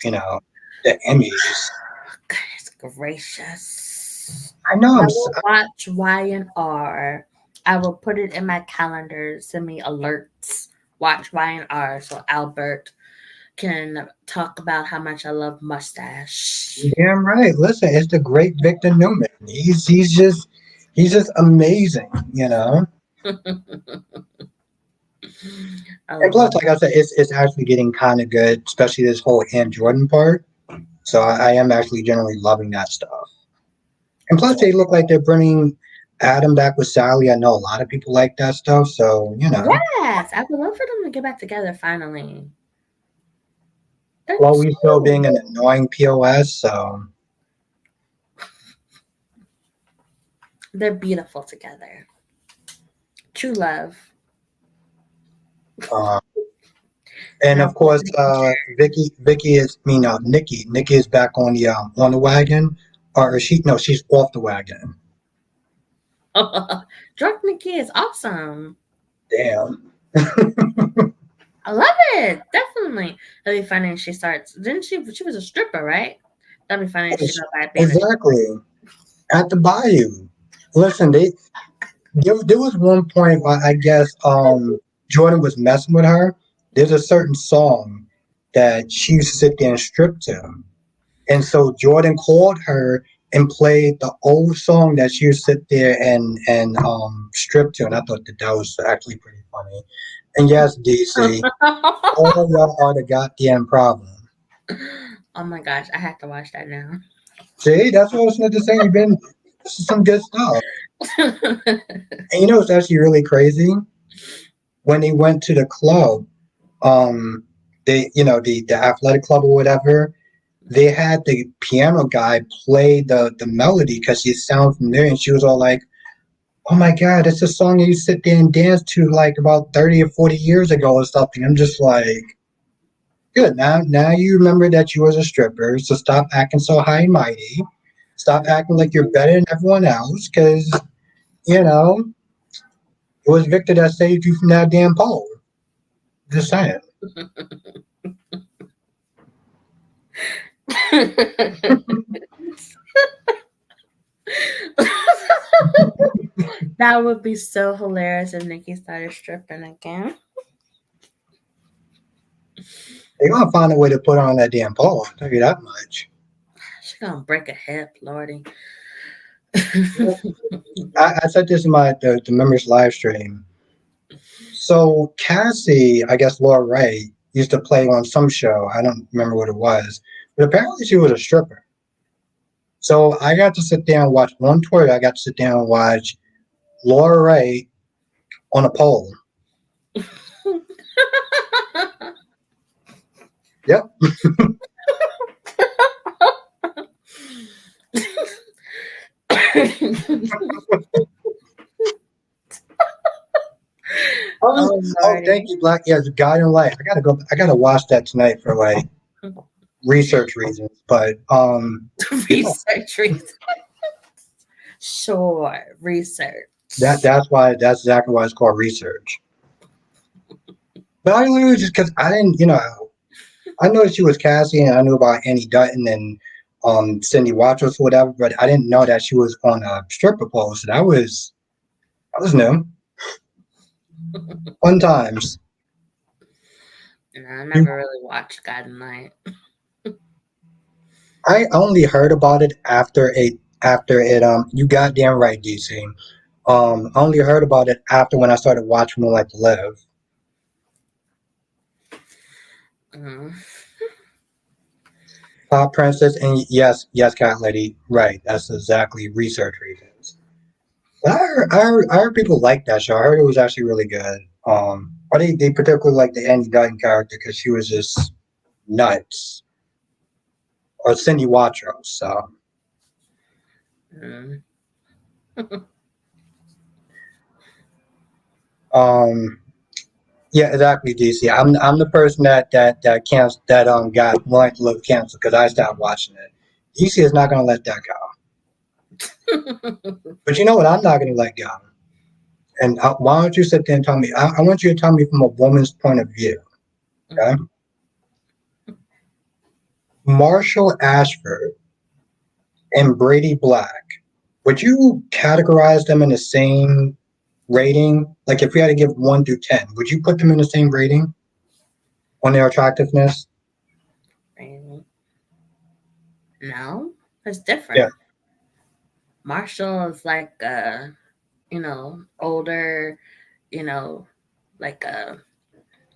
the Emmys. Goodness gracious. I know I I'm. will watch Y&R. I will put it in my calendar. Send me alerts. Watch Y&R so Albert can talk about how much I love mustache. Damn right. Listen, it's the great Victor Newman. He's just amazing, you know. I And love plus, him. like I said, it's actually getting kind of good, especially this whole Ann Jordan part. So I am actually generally loving that stuff. And plus, they look like they're bringing Adam back with Sally. I know a lot of people like that stuff. So Yes, I would love for them to get back together finally. They're while we still cute. being an annoying POS. So They're beautiful together. True love. uh, and Now, of course, Vicky is Nikki is back on the wagon, or is she? No, she's off the wagon. Drunk Nikki is awesome. Damn. I love it. Definitely. That'd be funny if she starts. Didn't she? She was a stripper, right? That'd be funny if she Yes, got back being a stripper. exactly. At the bayou. Listen, there was one point where I guess Jordan was messing with her. There's a certain song that she used to sit there and strip to. And so Jordan called her and played the old song that she would sit there and strip to. And I thought that that was actually pretty funny. And yes, DC, all y'all are the goddamn problem. Oh my gosh, I have to watch that now. See, that's what I was going to say. You've been, this is some good stuff. And you know what's actually really crazy? When they went to the club, they, the athletic club or whatever, they had the piano guy play the melody because she sounded familiar, and she was all like, "Oh my God, it's a song you sit there and dance to like about 30 or 40 years ago or something." I'm just like, good. Now you remember that you was a stripper, so stop acting so high and mighty. Stop acting like you're better than everyone else, because you know it was Victor that saved you from that damn pole. Just saying. That would be so hilarious if Nikki started stripping again. They're gonna find a way to put her on that damn pole. I'll tell you that much. She's gonna break a hip, Lordy. I said this in the members live stream. So Cassie, I guess Laura Ray, used to play on some show. I don't remember what it was, but apparently she was a stripper. So I got to sit down and watch one tour. I got to sit down and watch Laura Ray on a pole. Yep. Oh, thank you, Black. Yeah, the Guiding Light. I gotta go. I gotta watch that tonight for like research reasons. But Research, research. Sure, research. that's exactly why it's called research. But I literally just because I didn't, I know she was Cassie and I knew about Annie Dutton and Cindy Watros or whatever, but I didn't know that she was on a stripper pole. So that was new. Fun times. No, I never really watched Guiding Light. I only heard about it after it you goddamn right, DC. I only heard about it after when I started watching One Life to Live. Mm. Pop Princess and yes, Cat Lady. Right, that's exactly research reasons. But I heard people like that show. I heard it was actually really good. Or they particularly like the Andy Dutton character because she was just nuts. Or Cindy Watros. So Mm. um, yeah, exactly, DC. I'm the person that cancel that got One Life to Live canceled because I stopped watching it. DC is not gonna let that go. But you know what? I'm not gonna let go. And why don't you sit there and tell me? I want you to tell me from a woman's point of view. Okay. Marshall Ashford and Brady Black. Would you categorize them in the same rating? Like if we had to give 1 through 10, would you put them in the same rating on their attractiveness? No, it's Yeah. different. Marshall is like older, like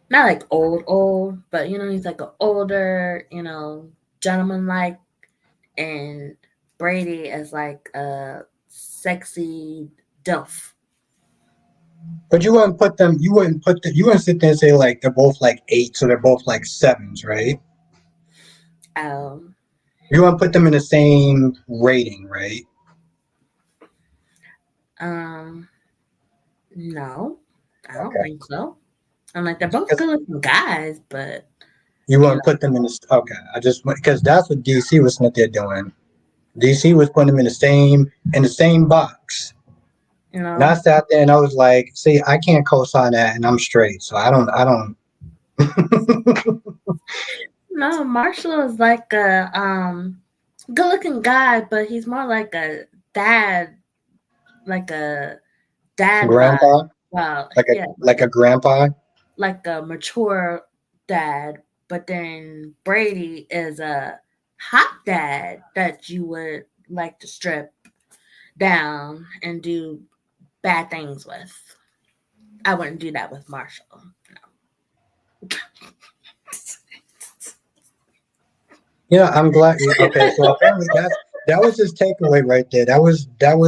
not like old, but he's like an older, gentleman like, and Brady is like a sexy dilf. But you wouldn't put them. You wouldn't sit there and say like they're both like 8s or they're both like 7s, right? Um, You wouldn't put them in the same rating, right? no, I don't Okay. think so. I'm like, they're both good looking guys, but You wouldn't put them in the okay. I just because that's what DC was what they're doing. DC was putting them in the same box. And I sat there and I was like, see, I can't co-sign that, and I'm straight, so I don't. No, Marshall is like a good looking guy, but he's more dad, like a dad vibe. Grandpa, Well, like a yeah, like a grandpa. like a mature dad. But then Brady is a hot dad that you would like to strip down and do bad things with. I wouldn't do that with Marshall. Yeah, I'm glad. Okay, so apparently that was his takeaway right there. That was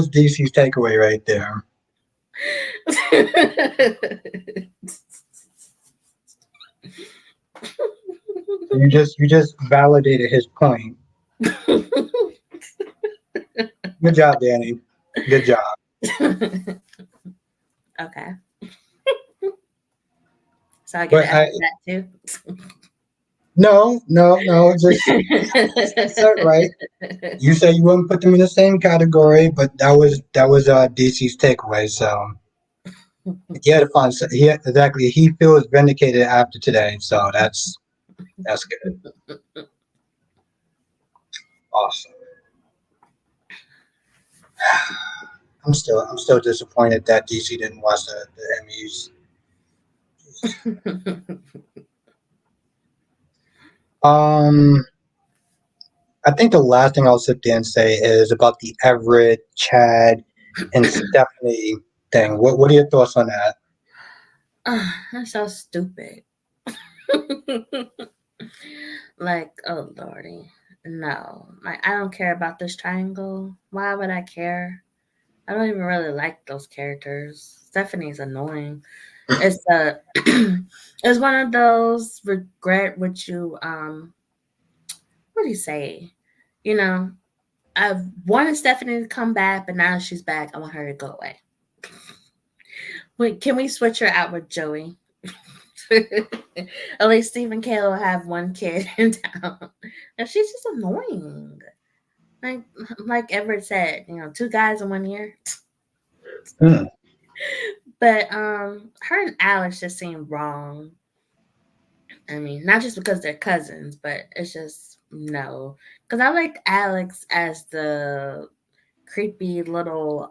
DC's takeaway right there. You just validated his point. Good job, Danny. Good job. Okay. So I get But an F I for that too. no. Just you said it right. You said you wouldn't put them in the same category, but that was DC's takeaway. So he had to find. He exactly. He feels vindicated after today. So that's good. Awesome. I'm still disappointed that DC didn't watch the Emmys. Um, I think the last thing I'll sit there and say is about the Everett, Chad, and Stephanie thing. What are your thoughts on that? That's so stupid. Like, oh lordy. No. Like I don't care about this triangle. Why would I care? I don't even really like those characters. Stephanie's annoying. It's a it's one of those regret what you what do you say? You know, I've wanted Stephanie to come back, but now she's back. I want her to go away. Wait, can we switch her out with Joey? At least Steve and Kayla will have one kid in town. And she's just annoying. Like like Everett said, two guys in 1 year. Hmm. But her and Alex just seem wrong. I mean, not just because they're cousins, but it's just no. Because I liked Alex as the creepy little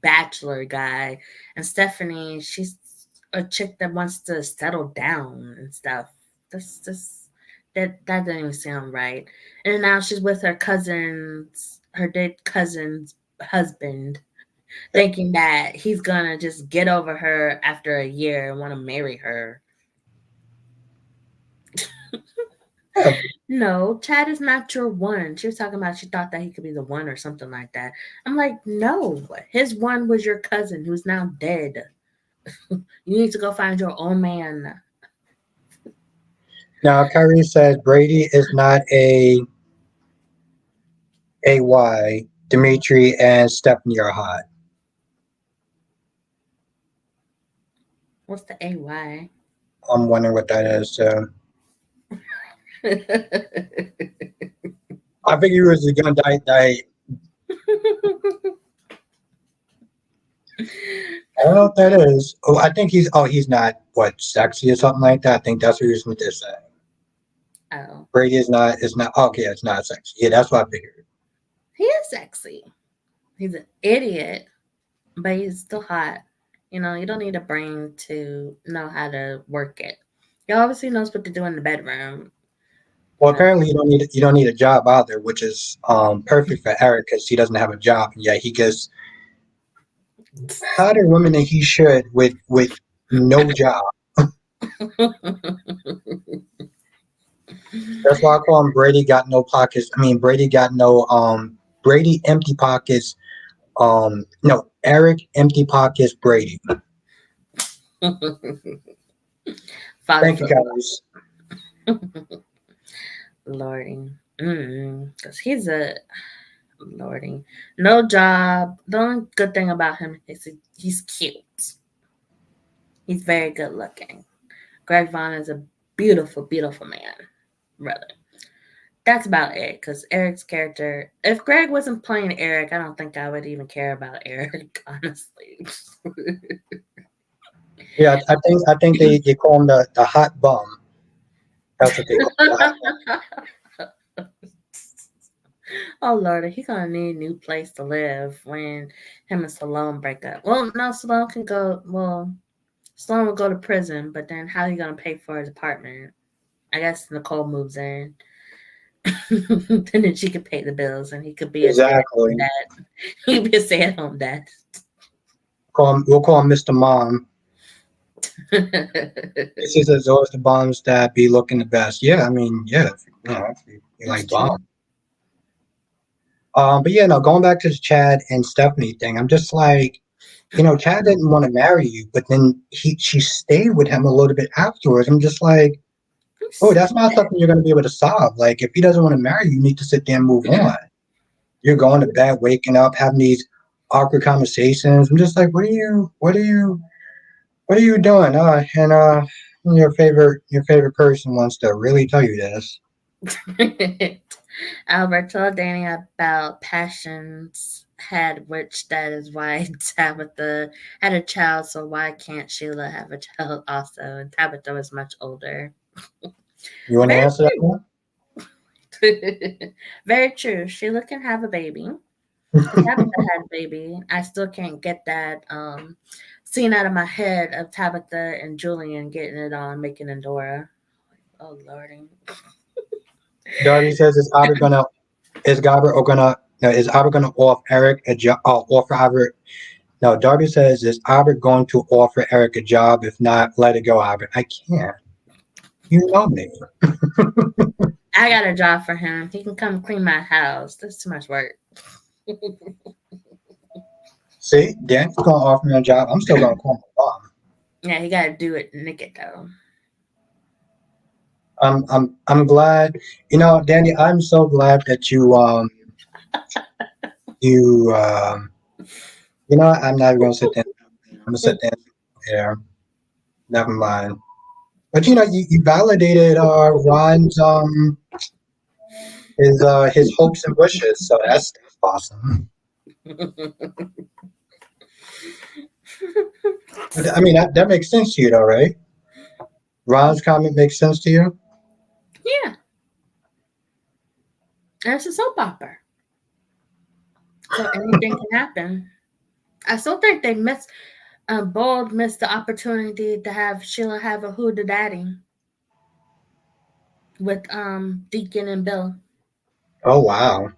bachelor guy, and Stephanie, she's a chick that wants to settle down and stuff. That doesn't even sound right. And now she's with her dead cousin's husband, thinking that he's gonna just get over her after a year and want to marry her. Yeah. No, Chad is not your one. She was talking about she thought that he could be the one or something like that. I'm like, no, his one was your cousin who's now dead. You need to go find your own man. Now Kyrie says Brady is not a Y. Dimitri and Stephanie are hot. What's the AY? I'm wondering what that is. I think he was gonna die. I don't know what that is. Oh, I think he's not what sexy or something like that. I think that's what he was going to say. Oh, Brady is not okay. It's not sexy. Yeah, that's what I figured. he is sexy. He's an idiot, but he's still hot. You don't need a brain to know how to work it. He obviously knows what to do in the bedroom. Well, You know, apparently you don't need a job either, which is perfect for Eric because he doesn't have a job. And yeah, he gets hotter women than he should with no job. That's why I call him Brady got no pockets. I mean Brady got no Brady empty pockets. No, Eric empty pockets Brady. Father Thank you, football, guys. lordy. Because he's a lordy. No job. The only good thing about him is he's cute. He's very good looking. Greg Vaughn is a beautiful, beautiful man. Really. That's about it. Because Eric's character, if Greg wasn't playing Eric, I don't think I would even care about Eric, honestly. Yeah, I think they call him the hot bum. That's what they call him, the hot bum. Oh Lord, he gonna need a new place to live when him and Stallone break up. Well, no, Stallone can go. Well, Stallone will go to prison, but then how he gonna pay for his apartment? I guess Nicole moves in, and then she could pay the bills, and he could be a stay-at-home Exactly. dad. He could be a stay-at-home dad. We'll call him Mr. Mom. This is as always the bombs that be looking the best. Yeah, I mean, yeah, if you That's like true. bomb. But yeah, no, going back to the Chad and Stephanie thing, I'm just like, Chad didn't want to marry you, but then she stayed with him a little bit afterwards. I'm just like, oh, that's not something you're gonna be able to solve. Like, if he doesn't want to marry you, you need to sit there and move on. You're going to bed, waking up, having these awkward conversations. I'm just like, what are you doing? And your favorite person wants to really tell you this. Albert told Danny about Passion's head, which that is why Tabitha had a child, so why can't Sheila have a child also? And Tabitha was much older. You want to Very answer that one? true. Very true. Sheila can have a baby. Because Tabitha had a baby. I still can't get that scene out of my head of Tabitha and Julian getting it on, making Endora. Oh, Lordy. Darby says, is Albert gonna offer Eric a job? Offer Albert. No, Darby says, is Albert going to offer Eric a job? If not, let it go, Albert. I can't. You know me. I got a job for him. He can come clean my house. That's too much work. See, Dan's gonna offer me a job. I'm still gonna call my mom. Yeah, he got to do it naked though. I'm glad. Danny, I'm so glad that you I'm not even gonna sit there. I'm gonna sit there. Never mind. But you validated Ron's his hopes and wishes, so that's awesome. But, I mean that makes sense to you though, right? Ron's comment makes sense to you? Yeah, and it's a soap opera, so anything can happen. I still think they missed. Bold missed the opportunity to have Sheila have a who the daddy with Deacon and Bill. Oh wow.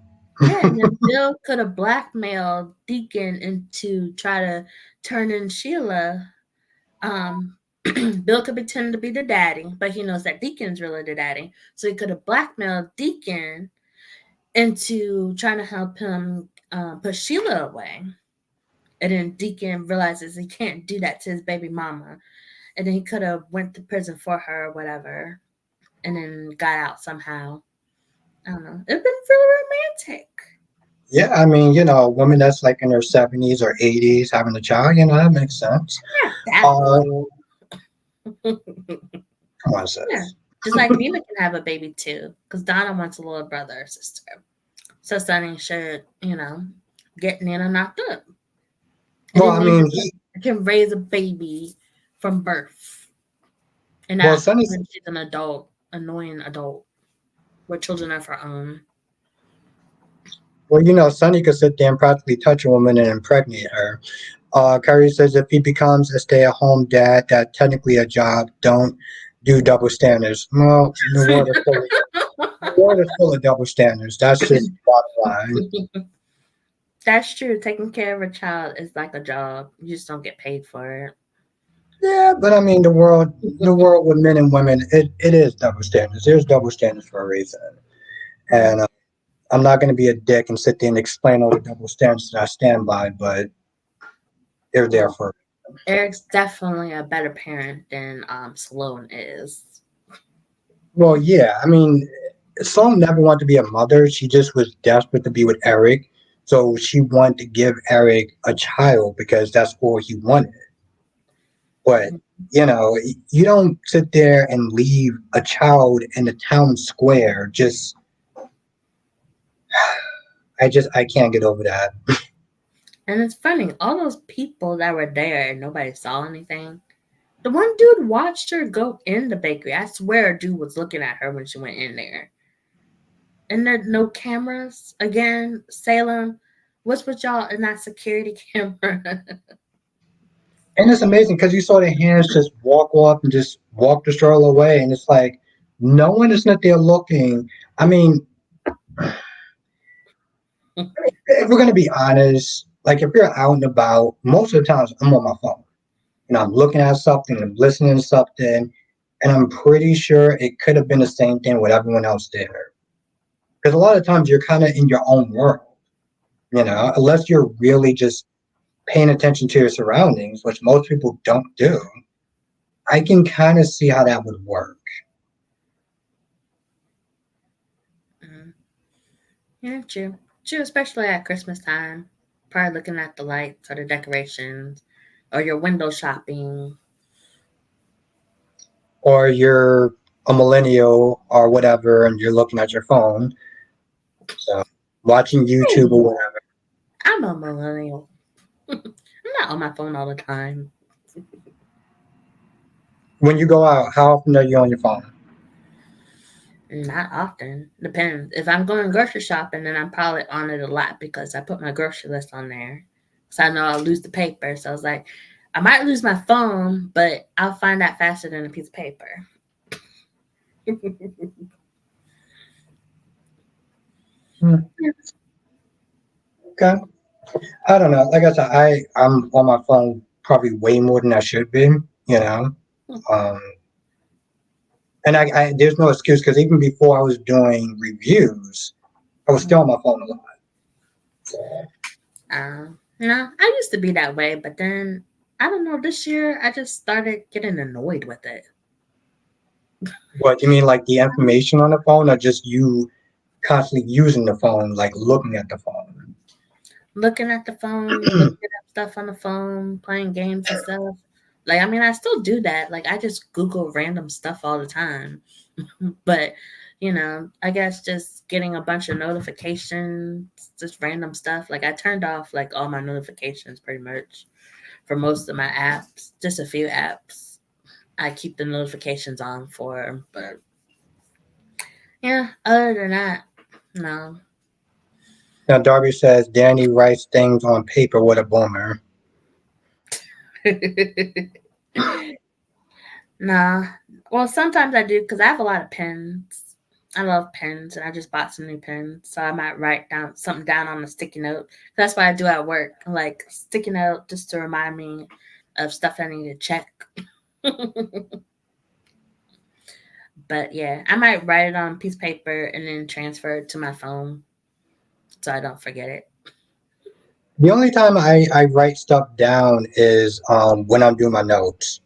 Yeah, and then Bill could have blackmailed Deacon into try to turn in Sheila. Um, Bill could pretend to be the daddy, but he knows that Deacon's really the daddy. So he could have blackmailed Deacon into trying to help him push Sheila away. And then Deacon realizes he can't do that to his baby mama. And then he could have went to prison for her or whatever, and then got out somehow. I don't know. It'd been really romantic. Yeah, I mean, a woman that's like in her 70s or 80s having a child, that makes sense. Not that Uh, old. Come on, Yeah. sis. Just like Nina can have a baby too, because Donna wants a little brother or sister. So Sonny should, get Nina knocked up. And Well, then I Nina mean, can raise a baby from birth. And well, not Sonny's, when she's an adult, annoying adult, with children of her own. Sonny could sit there and practically touch a woman and impregnate her. Kyrie says if he becomes a stay-at-home dad, that technically a job. Don't do double standards. Well, the world is full of double standards. That's just bottom line. That's true. Taking care of a child is like a job. You just don't get paid for Yeah, but I mean, the world with men and women, it is double standards. There's double standards for a reason. it. And I'm not going to be a dick and sit there and explain all the double standards that I stand by, but they're there for. Eric's definitely a better parent than Sloane is. Well, yeah, I mean, Sloane never wanted to be a mother. She just was desperate to be with Eric. So she wanted to give Eric a child because that's all he wanted. But, you don't sit there and leave a child in the town square. I can't get over that. And it's funny, all those people that were there, nobody saw anything. The one dude watched her go in the bakery. I swear a dude was looking at her when she went in there. And there no cameras. Again, Salem, what's with y'all in that security camera? And it's amazing because you saw the hands just walk off and just walk the stroller away, and it's like no one is not there looking. I mean, if we're gonna be honest, like if you're out and about, most of the times I'm on my phone and I'm looking at something, I'm listening to something, and I'm pretty sure it could have been the same thing with everyone else there. Because a lot of times you're kind of in your own world, unless you're really just paying attention to your surroundings, which most people don't do. I can kind of see how that would work. Mhm. Yeah, true. True, especially at Christmas time. Probably looking at the lights or the decorations or your window shopping. Or you're a millennial or whatever, and you're looking at your phone, so watching YouTube or Hey, whatever. I'm a millennial. I'm not on my phone all the time. When you go out, how often are you on your phone? Not often. Depends. If I'm going grocery shopping, then I'm probably on it a lot because I put my grocery list on there. So I know I'll lose the paper. So I was like, I might lose my phone, but I'll find that faster than a piece of paper. Hmm, okay. I don't know. Like I said, I'm on my phone probably way more than I should be. You know, um, and I there's no excuse because even before I was doing reviews, I was still on my phone a lot. No, I used to be that way, but then I don't know. This year, I just started getting annoyed with it. What you mean, like the information on the phone, or just you constantly using the phone, like looking at the phone? Looking at the phone, looking up stuff on the phone, playing games and stuff. Like, I mean, I still do that. Like, I just Google random stuff all the time. But, I guess just getting a bunch of notifications, just random stuff. Like, I turned off like all my notifications pretty much for most of my apps. Just a few apps I keep the notifications on for. But yeah, other than that, no. Now, Darby says Danny writes things on paper with a boomer. Nah. Well, sometimes I do because I have a lot of pens. I love pens, and I just bought some new pens, so I might write down something down on a sticky note. That's what I do at work, like sticky note, just to remind me of stuff I need to check. But yeah, I might write it on a piece of paper and then transfer it to my phone so I don't forget it. The only time I write stuff down is when I'm doing my notes.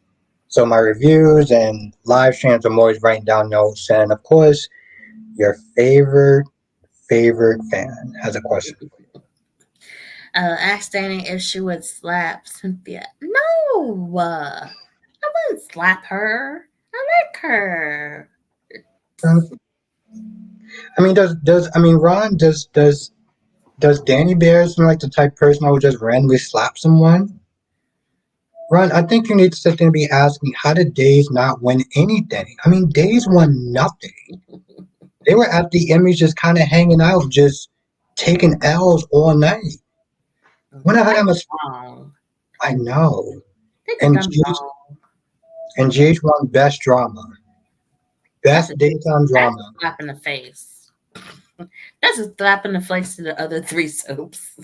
So my reviews and live streams, I'm always writing down notes. And of course, your favorite fan has a question. Ask Danny if she would slap Cynthia. No, I wouldn't slap her. I like her. I mean, Ron does Danny Bear seem like the type of person who would just randomly slap someone? Ron, I think you need to sit there and be asking, how did Days not win anything? I mean, Days won nothing. They were at the Emmys just kind of hanging out, just taking L's all night. When I had that much, Wrong. I know. They think And I'm GH, wrong. and GH won Best Drama, That's Best a Daytime that's a Drama. slap in the face. That's a slap in the face to the other three soaps.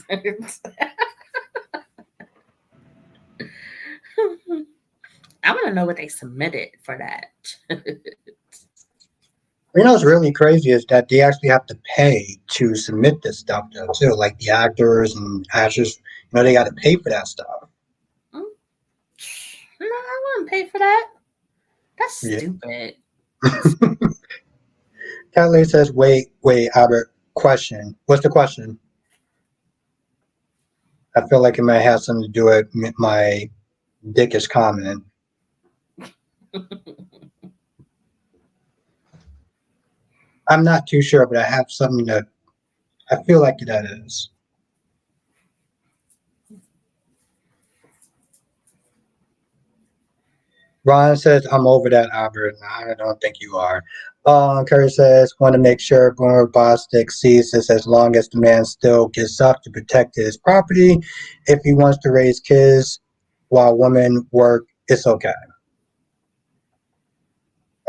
I want to know what they submitted for that. You know what's really crazy is that they actually have to pay to submit this stuff though too. Like the actors and actors, they got to pay for that stuff. No, I wouldn't pay for that. That's Yeah. stupid. Kelly says, wait, Albert, question. What's the question? I feel like it might have something to do with my dickish comment. I'm not too sure, but I have something that I feel like that is. Ron says, I'm over that, Albert. I don't think you are. Curry says, want to make sure Boomer Bostic sees this as long as the man still gets up to protect his property. If he wants to raise kids while women work, it's okay.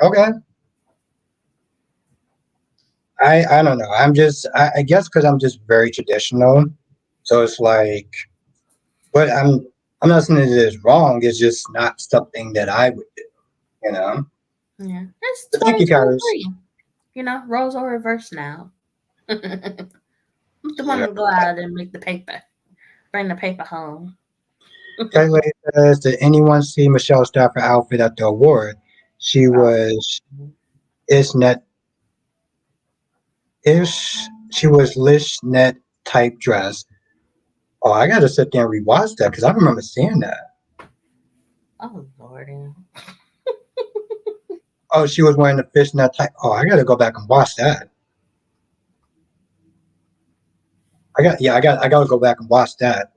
Okay. I don't know. I guess because I'm just very traditional. So it's like, but I'm not saying it is wrong. It's just not something that I would do, you know? Yeah, it's But thank you, Kyrus. 2023. Roles are reversed now. I'm the one Yeah. to go out and make the paper, bring the paper home. Taylor says, did anyone see Michelle Stafford outfit at the award? She was Ishnet ish. She was Lishnet type dress. Oh, I gotta sit there and rewatch that because I remember seeing that. Oh lordy. Oh, she was wearing the fishnet type. Oh, I gotta go back and watch that. I gotta go back and watch that.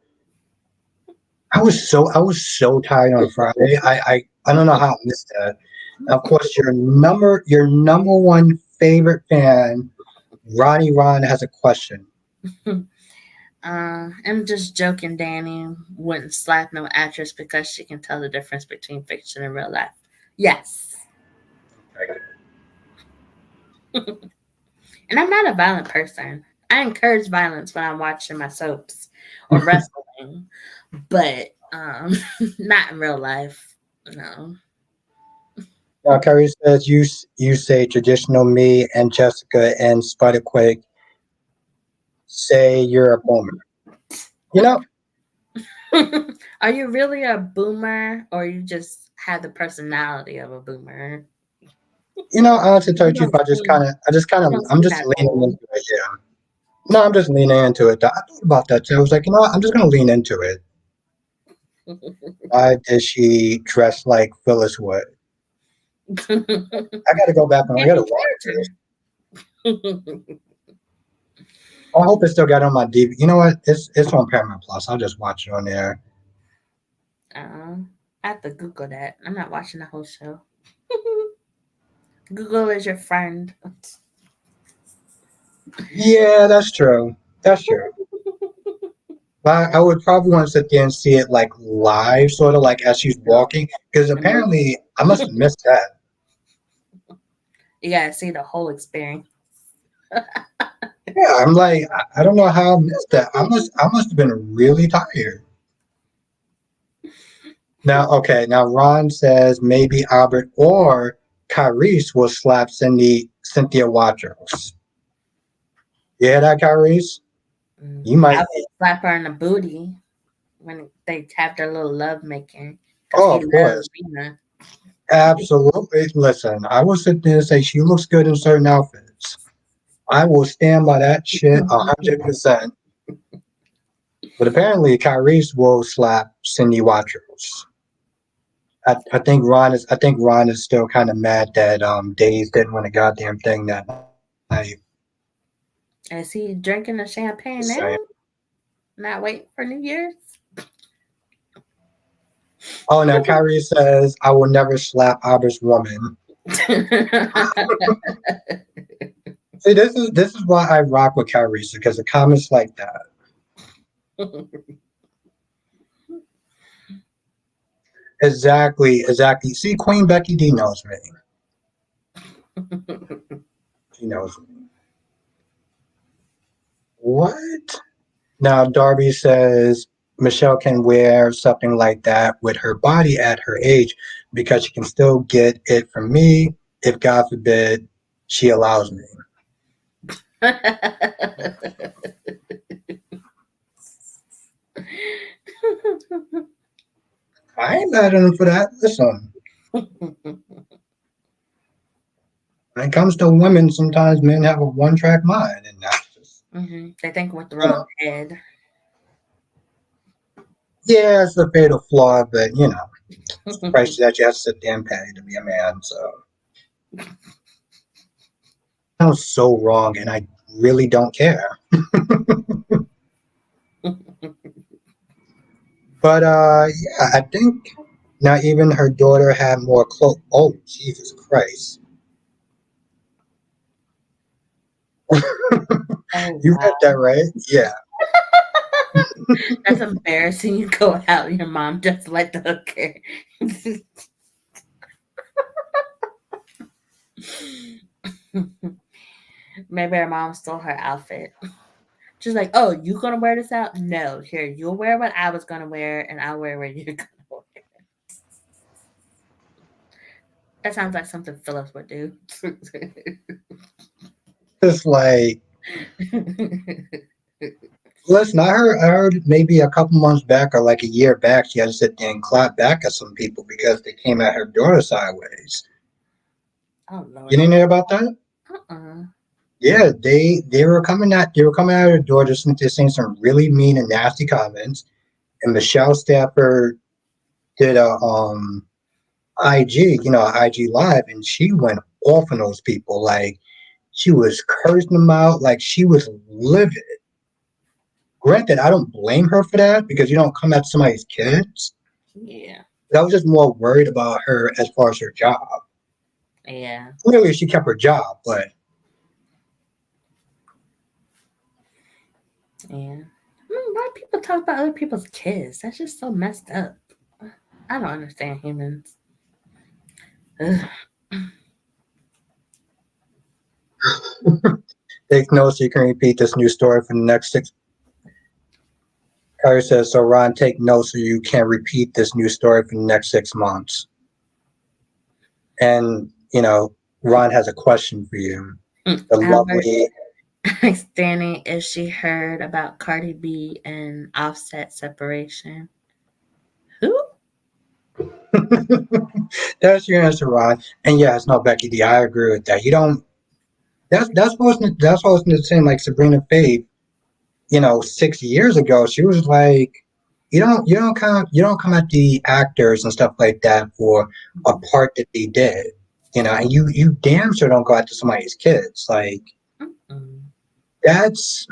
I was so tired on Friday. I don't know how I missed that. Of course, your number one favorite fan, Ronnie Ron, has a question. I'm just joking. Danny wouldn't slap no actress because she can tell the difference between fiction and real life. Yes. And I'm not a violent person. I encourage violence when I'm watching my soaps or wrestling, but not in real life. No. Now, Kerry says you say traditional me and Jessica and Spiderquake say you're a boomer. You know, Are you really a boomer or you just have the personality of a boomer? honestly, to tell You you the truth, don't seem you don't I'm seem just that leaning old. into it. Yeah. No, I'm just leaning into it. I thought about that too. I was like, I'm just gonna lean into it. Why did she dress like Phyllis Wood? I gotta go back and I gotta Main watch this. character. I hope it's still got on my DVD. You know what? It's on Paramount Plus. I'll just watch it on there. I have to Google that. I'm not watching the whole show. Google is your friend. Yeah, that's true. That's true. But I would probably want to sit there and see it like live, sort of like as she's walking, because apparently I must have missed that. You gotta see the whole experience. Yeah, I'm like, I don't know how I missed that. I must have been really tired. Now, okay, now Ron says maybe Albert or Kyrese will slap Cynthia Watros. Yeah, that Kyrese? You I might. would slap her in the booty when they have their little love making because Oh, he of loves course. Vina. Absolutely. Listen, I will sit there and say she looks good in certain outfits. I will stand by that shit 100%. But apparently, Kyrese will slap Cindy Watros. I think Ron is still kind of mad that Days didn't win a goddamn thing that night. Is he drinking the champagne Just now? saying. Not waiting for New Year's? Oh, now Kyrie says, "I will never slap Albert's woman." See, this is why I rock with Kyrie because the comments like that. Exactly, exactly. See, Queen Becky D knows me. She knows me. What? Now Darby says Michelle can wear something like that with her body at her age because she can still get it from me if God forbid she allows me. I ain't mad at him for that. Listen, when it comes to women, sometimes men have a one-track mind, and that's just They think with the you wrong know, head. yeah, it's a fatal flaw, but it's the price that you have to sit there and pay to be a man. So sounds so wrong, and I really don't care. But yeah, I think. Not even her daughter had more clothes. Oh, Jesus Christ. Oh You read wow. that right? Yeah. That's embarrassing. You go out, your mom just let the hooker. Maybe her mom stole her outfit. She's like, "Oh, you gonna wear this out? No, here, you'll wear what I was gonna wear, and I'll wear what you're gonna wear." That sounds like something Phyllis would do. It's like, listen, I heard maybe a couple months back or like a year back, she had to sit there and clap back at some people because they came at her daughter sideways. Oh You Lord. didn't hear about that? Uh-uh. Yeah, they were coming at her door just saying some really mean and nasty comments. And Michelle Stafford did a IG, IG live, and she went off on those people. Like she was cursing them out, like she was livid. Granted, I don't blame her for that because you don't come at somebody's kids. Yeah. But I was just more worried about her as far as her job. Yeah. Clearly, she kept her job, but Yeah. Why do people talk about other people's kids? That's just so messed up. I don't understand humans. Ugh. take notes so you can repeat this new story for the next six. Kyrie says, so Ron, take notes so you can repeat this new story for the next 6 months. And, Ron has a question for you. The Albert lovely, asked Danny if she heard about Cardi B and Offset separation. Who? that's your answer, Ron. And yes, no, Becky D, I agree with that. You don't, that's what was saying, like Sabrina Faith, 6 years ago, she was like, you don't come at the actors and stuff like that for a part that they did, and you damn sure don't go after somebody's kids. Like Mm-mm. that's,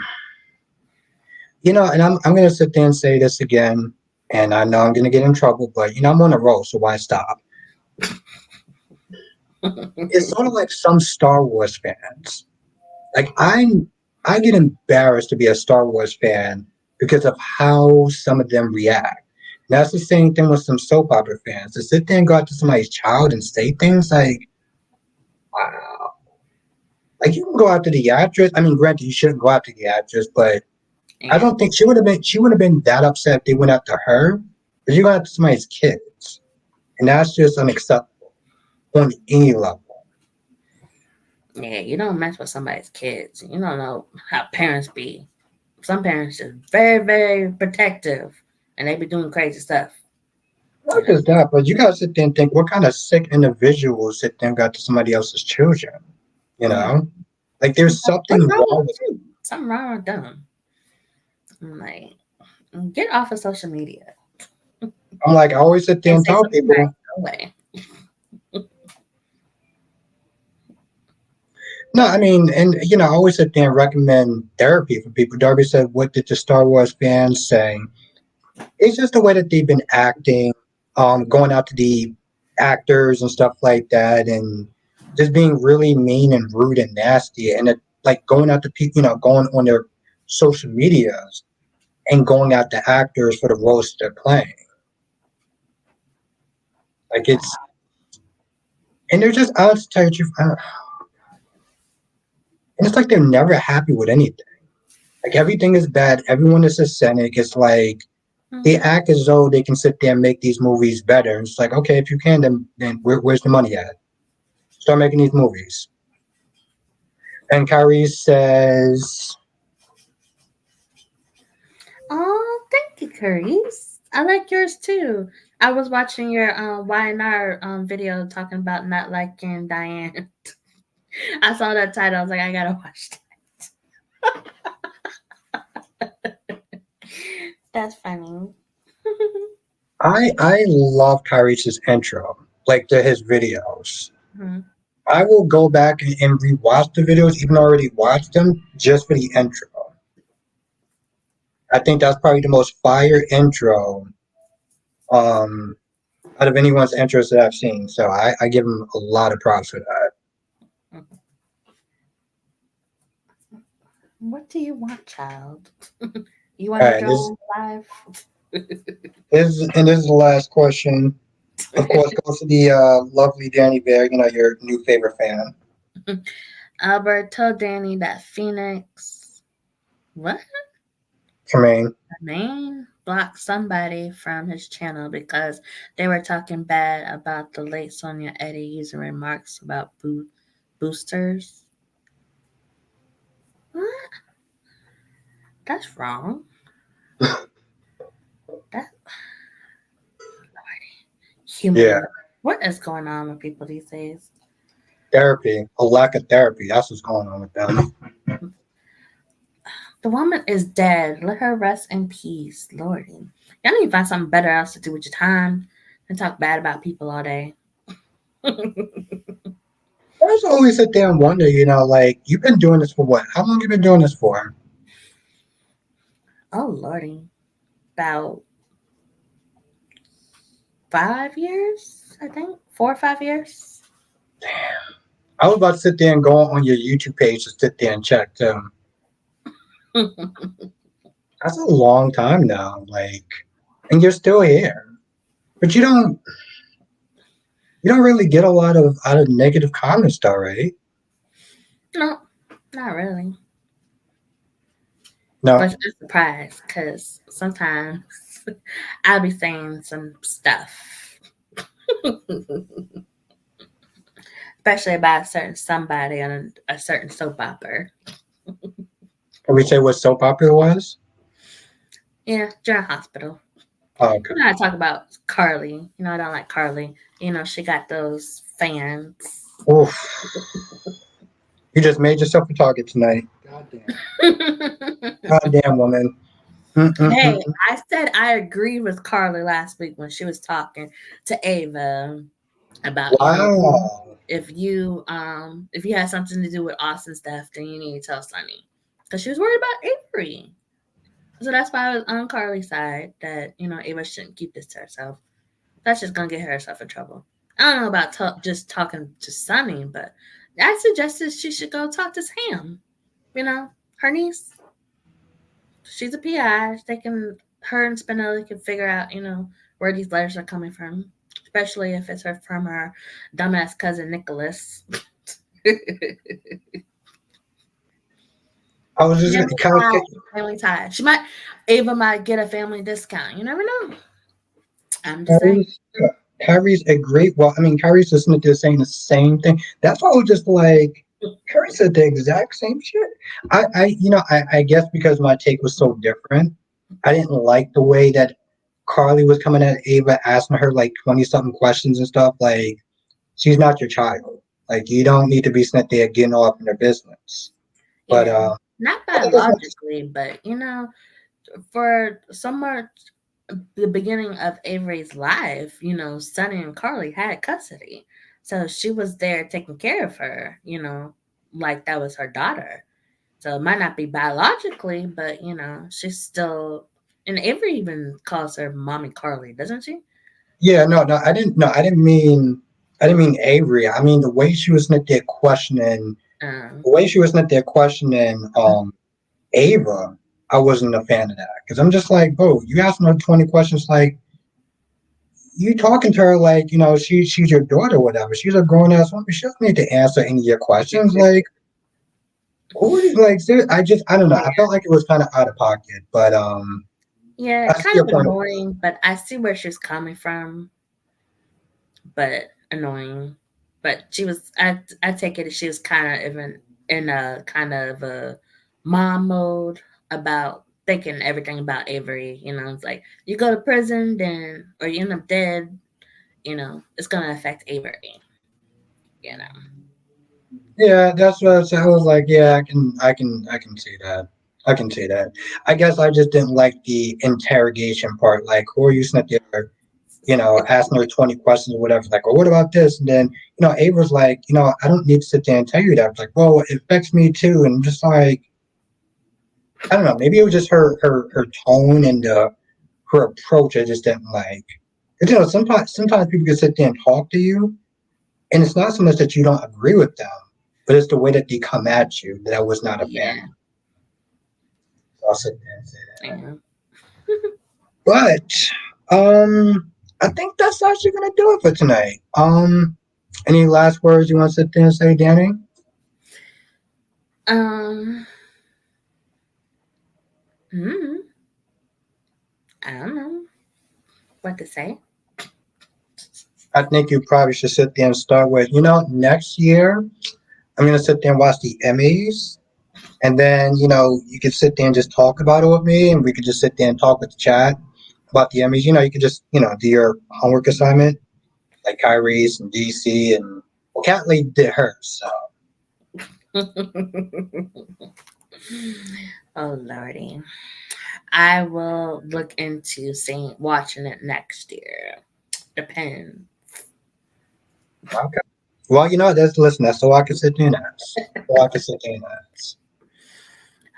and I'm gonna sit there and say this again, and I know I'm gonna get in trouble, but I'm on a roll, so why stop? It's sort of like some Star Wars fans. Like I get embarrassed to be a Star Wars fan because of how some of them react. And that's the same thing with some soap opera fans. To sit there and go out to somebody's child and say things like, wow. Like you can go after the actress. I mean, granted, you shouldn't go after the actress, but I Yeah. don't think she would have been that upset if they went after her. But you go after somebody's kids. And that's just unacceptable on any level. Yeah, you don't mess with somebody's kids. You don't know how parents be. Some parents just very, very protective and they be doing crazy stuff. You Not know. just that, but you gotta sit there and think what kind of sick individuals sit there and got to somebody else's children, you Yeah. know? Like there's something What's wrong wrong with with you? Something wrong with them. I'm like, get off of social media I'm like, I always sit there and and say tell something nice. people, Go away. no, I mean, and I always sit there and recommend therapy for people. Darby said, what did the Star Wars fans say? It's just the way that they've been acting, going out to the actors and stuff like that, and just being really mean and rude and nasty, and like going out to people, going on their social medias and going out to actors for the roles they're playing. Like and they're just out to tell you the truth. And it's like they're never happy with anything. Like everything is bad. Everyone is a cynic. It's like they Mhm. act as though they can sit there and make these movies better. It's like, okay, if you can, then where's the money at? Start making these movies. And Kyrie says, Oh, thank you, Curice. I like yours too. I was watching your YNR video talking about not liking Diane. I saw that title. I was like, I gotta watch that. That's funny. I love Kyrie's intro, like to his videos. Mhm. I will go back and rewatch the videos, even though I already watched them, just for the intro. I think that's probably the most fire intro um out of anyone's interest that I've seen. So I give him a lot of props for that. What do you want, child? You All want to right, this go live? this is the last question. Of course, goes to the lovely Danny Bear. You know, your new favorite fan. Albert, tell Danny that Phoenix, what? Tremaine. Man, blocked somebody from his channel because they were talking bad about the late Sonia Eddy using remarks about boosters. What? That's wrong. That Yeah, human. What is going on with people these days? therapy. A lack of therapy. That's what's going on with them. The woman is dead. Let her rest in peace, Lordy. Y'all need to find something better else to do with your time than talk bad about people all day. I just always sit there and wonder, you know, like you've been doing this for what? How long you been doing this for? Oh Lordy. About 5 years, I think. 4 or 5 years. I was about to sit there and go on your YouTube page to sit there and check too. That's a long time now. Like, and you're still here, but you don't really get a lot of out of negative comments, though, right? No, not really. No. But I'm surprised because sometimes I'll be saying some stuff, especially about a certain somebody on a certain soap opera. Can we say what soap opera was? Yeah, during hospital. Oh, okay. You know, I talk about Carly. You know, I don't like Carly. You know, she got those fans. Oof. You just made yourself a target tonight. God damn. God damn, woman. Hey, Mm-mm-mm. I said I agreed with Carly last week when she was talking to Ava about, you know, Wow. if you had something to do with Austin stuff, then you need to tell Sonny. Because she was worried about Avery. So that's why I was on Carly's side that, you know, Ava shouldn't keep this to herself. That's just gonna get herself in trouble. I don't know about just talking to Sonny, but I suggested she should go talk to Sam. You know, her niece. She's a PI. Her and Spinelli can figure out, you know, where these letters are coming from, especially if it's from her dumbass cousin Nicholas. I was just Family kind of. tie, family tie. Ava might get a family discount. You never know. I'm just saying. Kyrie's a great. Well, I mean, Kyrie's listening to saying the same thing. That's why I was just like, Kyrie said the exact same shit. I guess because my take was so different, I didn't like the way that Carly was coming at Ava, asking her like 20 something questions and stuff. Like, she's not your child. Like, you don't need to be sitting there getting all up in their business. But Yeah, not I think that's what. biologically, but you know, for somewhere the beginning of Avery's life, you know, Sonny and Carly had custody. So she was there taking care of her, you know, like that was her daughter. So it might not be biologically, but you know, she's still and Avery even calls her mommy Carly, doesn't she? Yeah, no, no, I didn't. No, I didn't mean Avery. I mean the way she was sitting there questioning. Um, The way she was sitting there questioning Ava, I wasn't a fan of that because I'm just like, bro, you asking her 20 questions, like you talking to her like you know she's your daughter, or whatever. She's a grown ass woman. She doesn't need to answer any of your questions. Like, who is like? I don't know. I felt like it was kind of out of pocket, but yeah, I see kind your of point. annoying, but I see where she's coming from. But annoying. But she was I take it as she was kind of even in a kind of a mom mode about thinking everything about Avery. You know, it's like you go to prison, then or you end up dead. You know, it's gonna affect Avery. You know, Yeah, that's what I said. I was like, yeah, I can see that. I can see that. I guess I just didn't like the interrogation part. Like, who are you sitting there, you know, asking her 20 questions or whatever? Like, well, what about this? And then, you know, Ava's like, you know, I don't need to sit there and tell you that. It's like, well, it affects me too. And I'm just like, I don't know. Maybe it was just her tone and her approach. I just didn't like. 'Cause, sometimes people can sit there and talk to you, and it's not so much that you don't agree with them, but it's the way that they come at you that I was not a fan. Yeah. So I'll sit there and say that. Yeah. But I think that's actually gonna do it for tonight. Any last words you want to sit there and say, Danny? Um. Hmm. I don't know what to say. I think you probably should sit there and start with, next year I'm gonna sit there and watch the Emmys, and then you could sit there and just talk about it with me, and we could just sit there and talk with the chat about the Emmys. You could just do your homework assignment, like Kyrie's and DC, and well, Cat Lady did hers. So Oh lordy, I will look into watching it next year. Depends. okay. Well, that's all I can sit there and ask. All I can sit there and ask.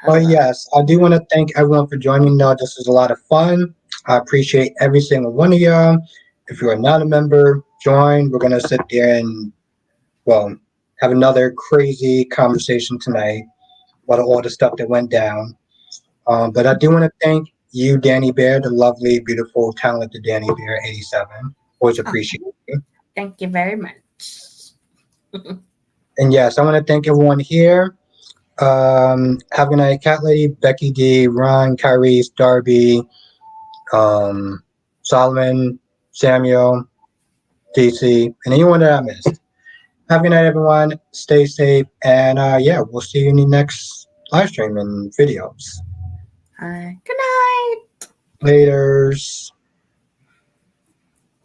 But Oh, yes, I do want to thank everyone for joining. This was a lot of fun. I appreciate every single one of y'all. If you are not a member, join. We're gonna sit there and well have another crazy conversation tonight about all the stuff that went down. But I do want to thank you, Danny Bear, the lovely, beautiful, talented Danny Bear 87. Always oh, appreciate you. thank you very much. And yes, I want to thank everyone here. Have a good night, Cat Lady, Becky D, Ron, Kyrie, Darby, Solomon, Samuel, DC, and anyone that I missed. Have a good night, everyone. Stay safe, and yeah, we'll see you in the next live stream and videos. Good night. Laters.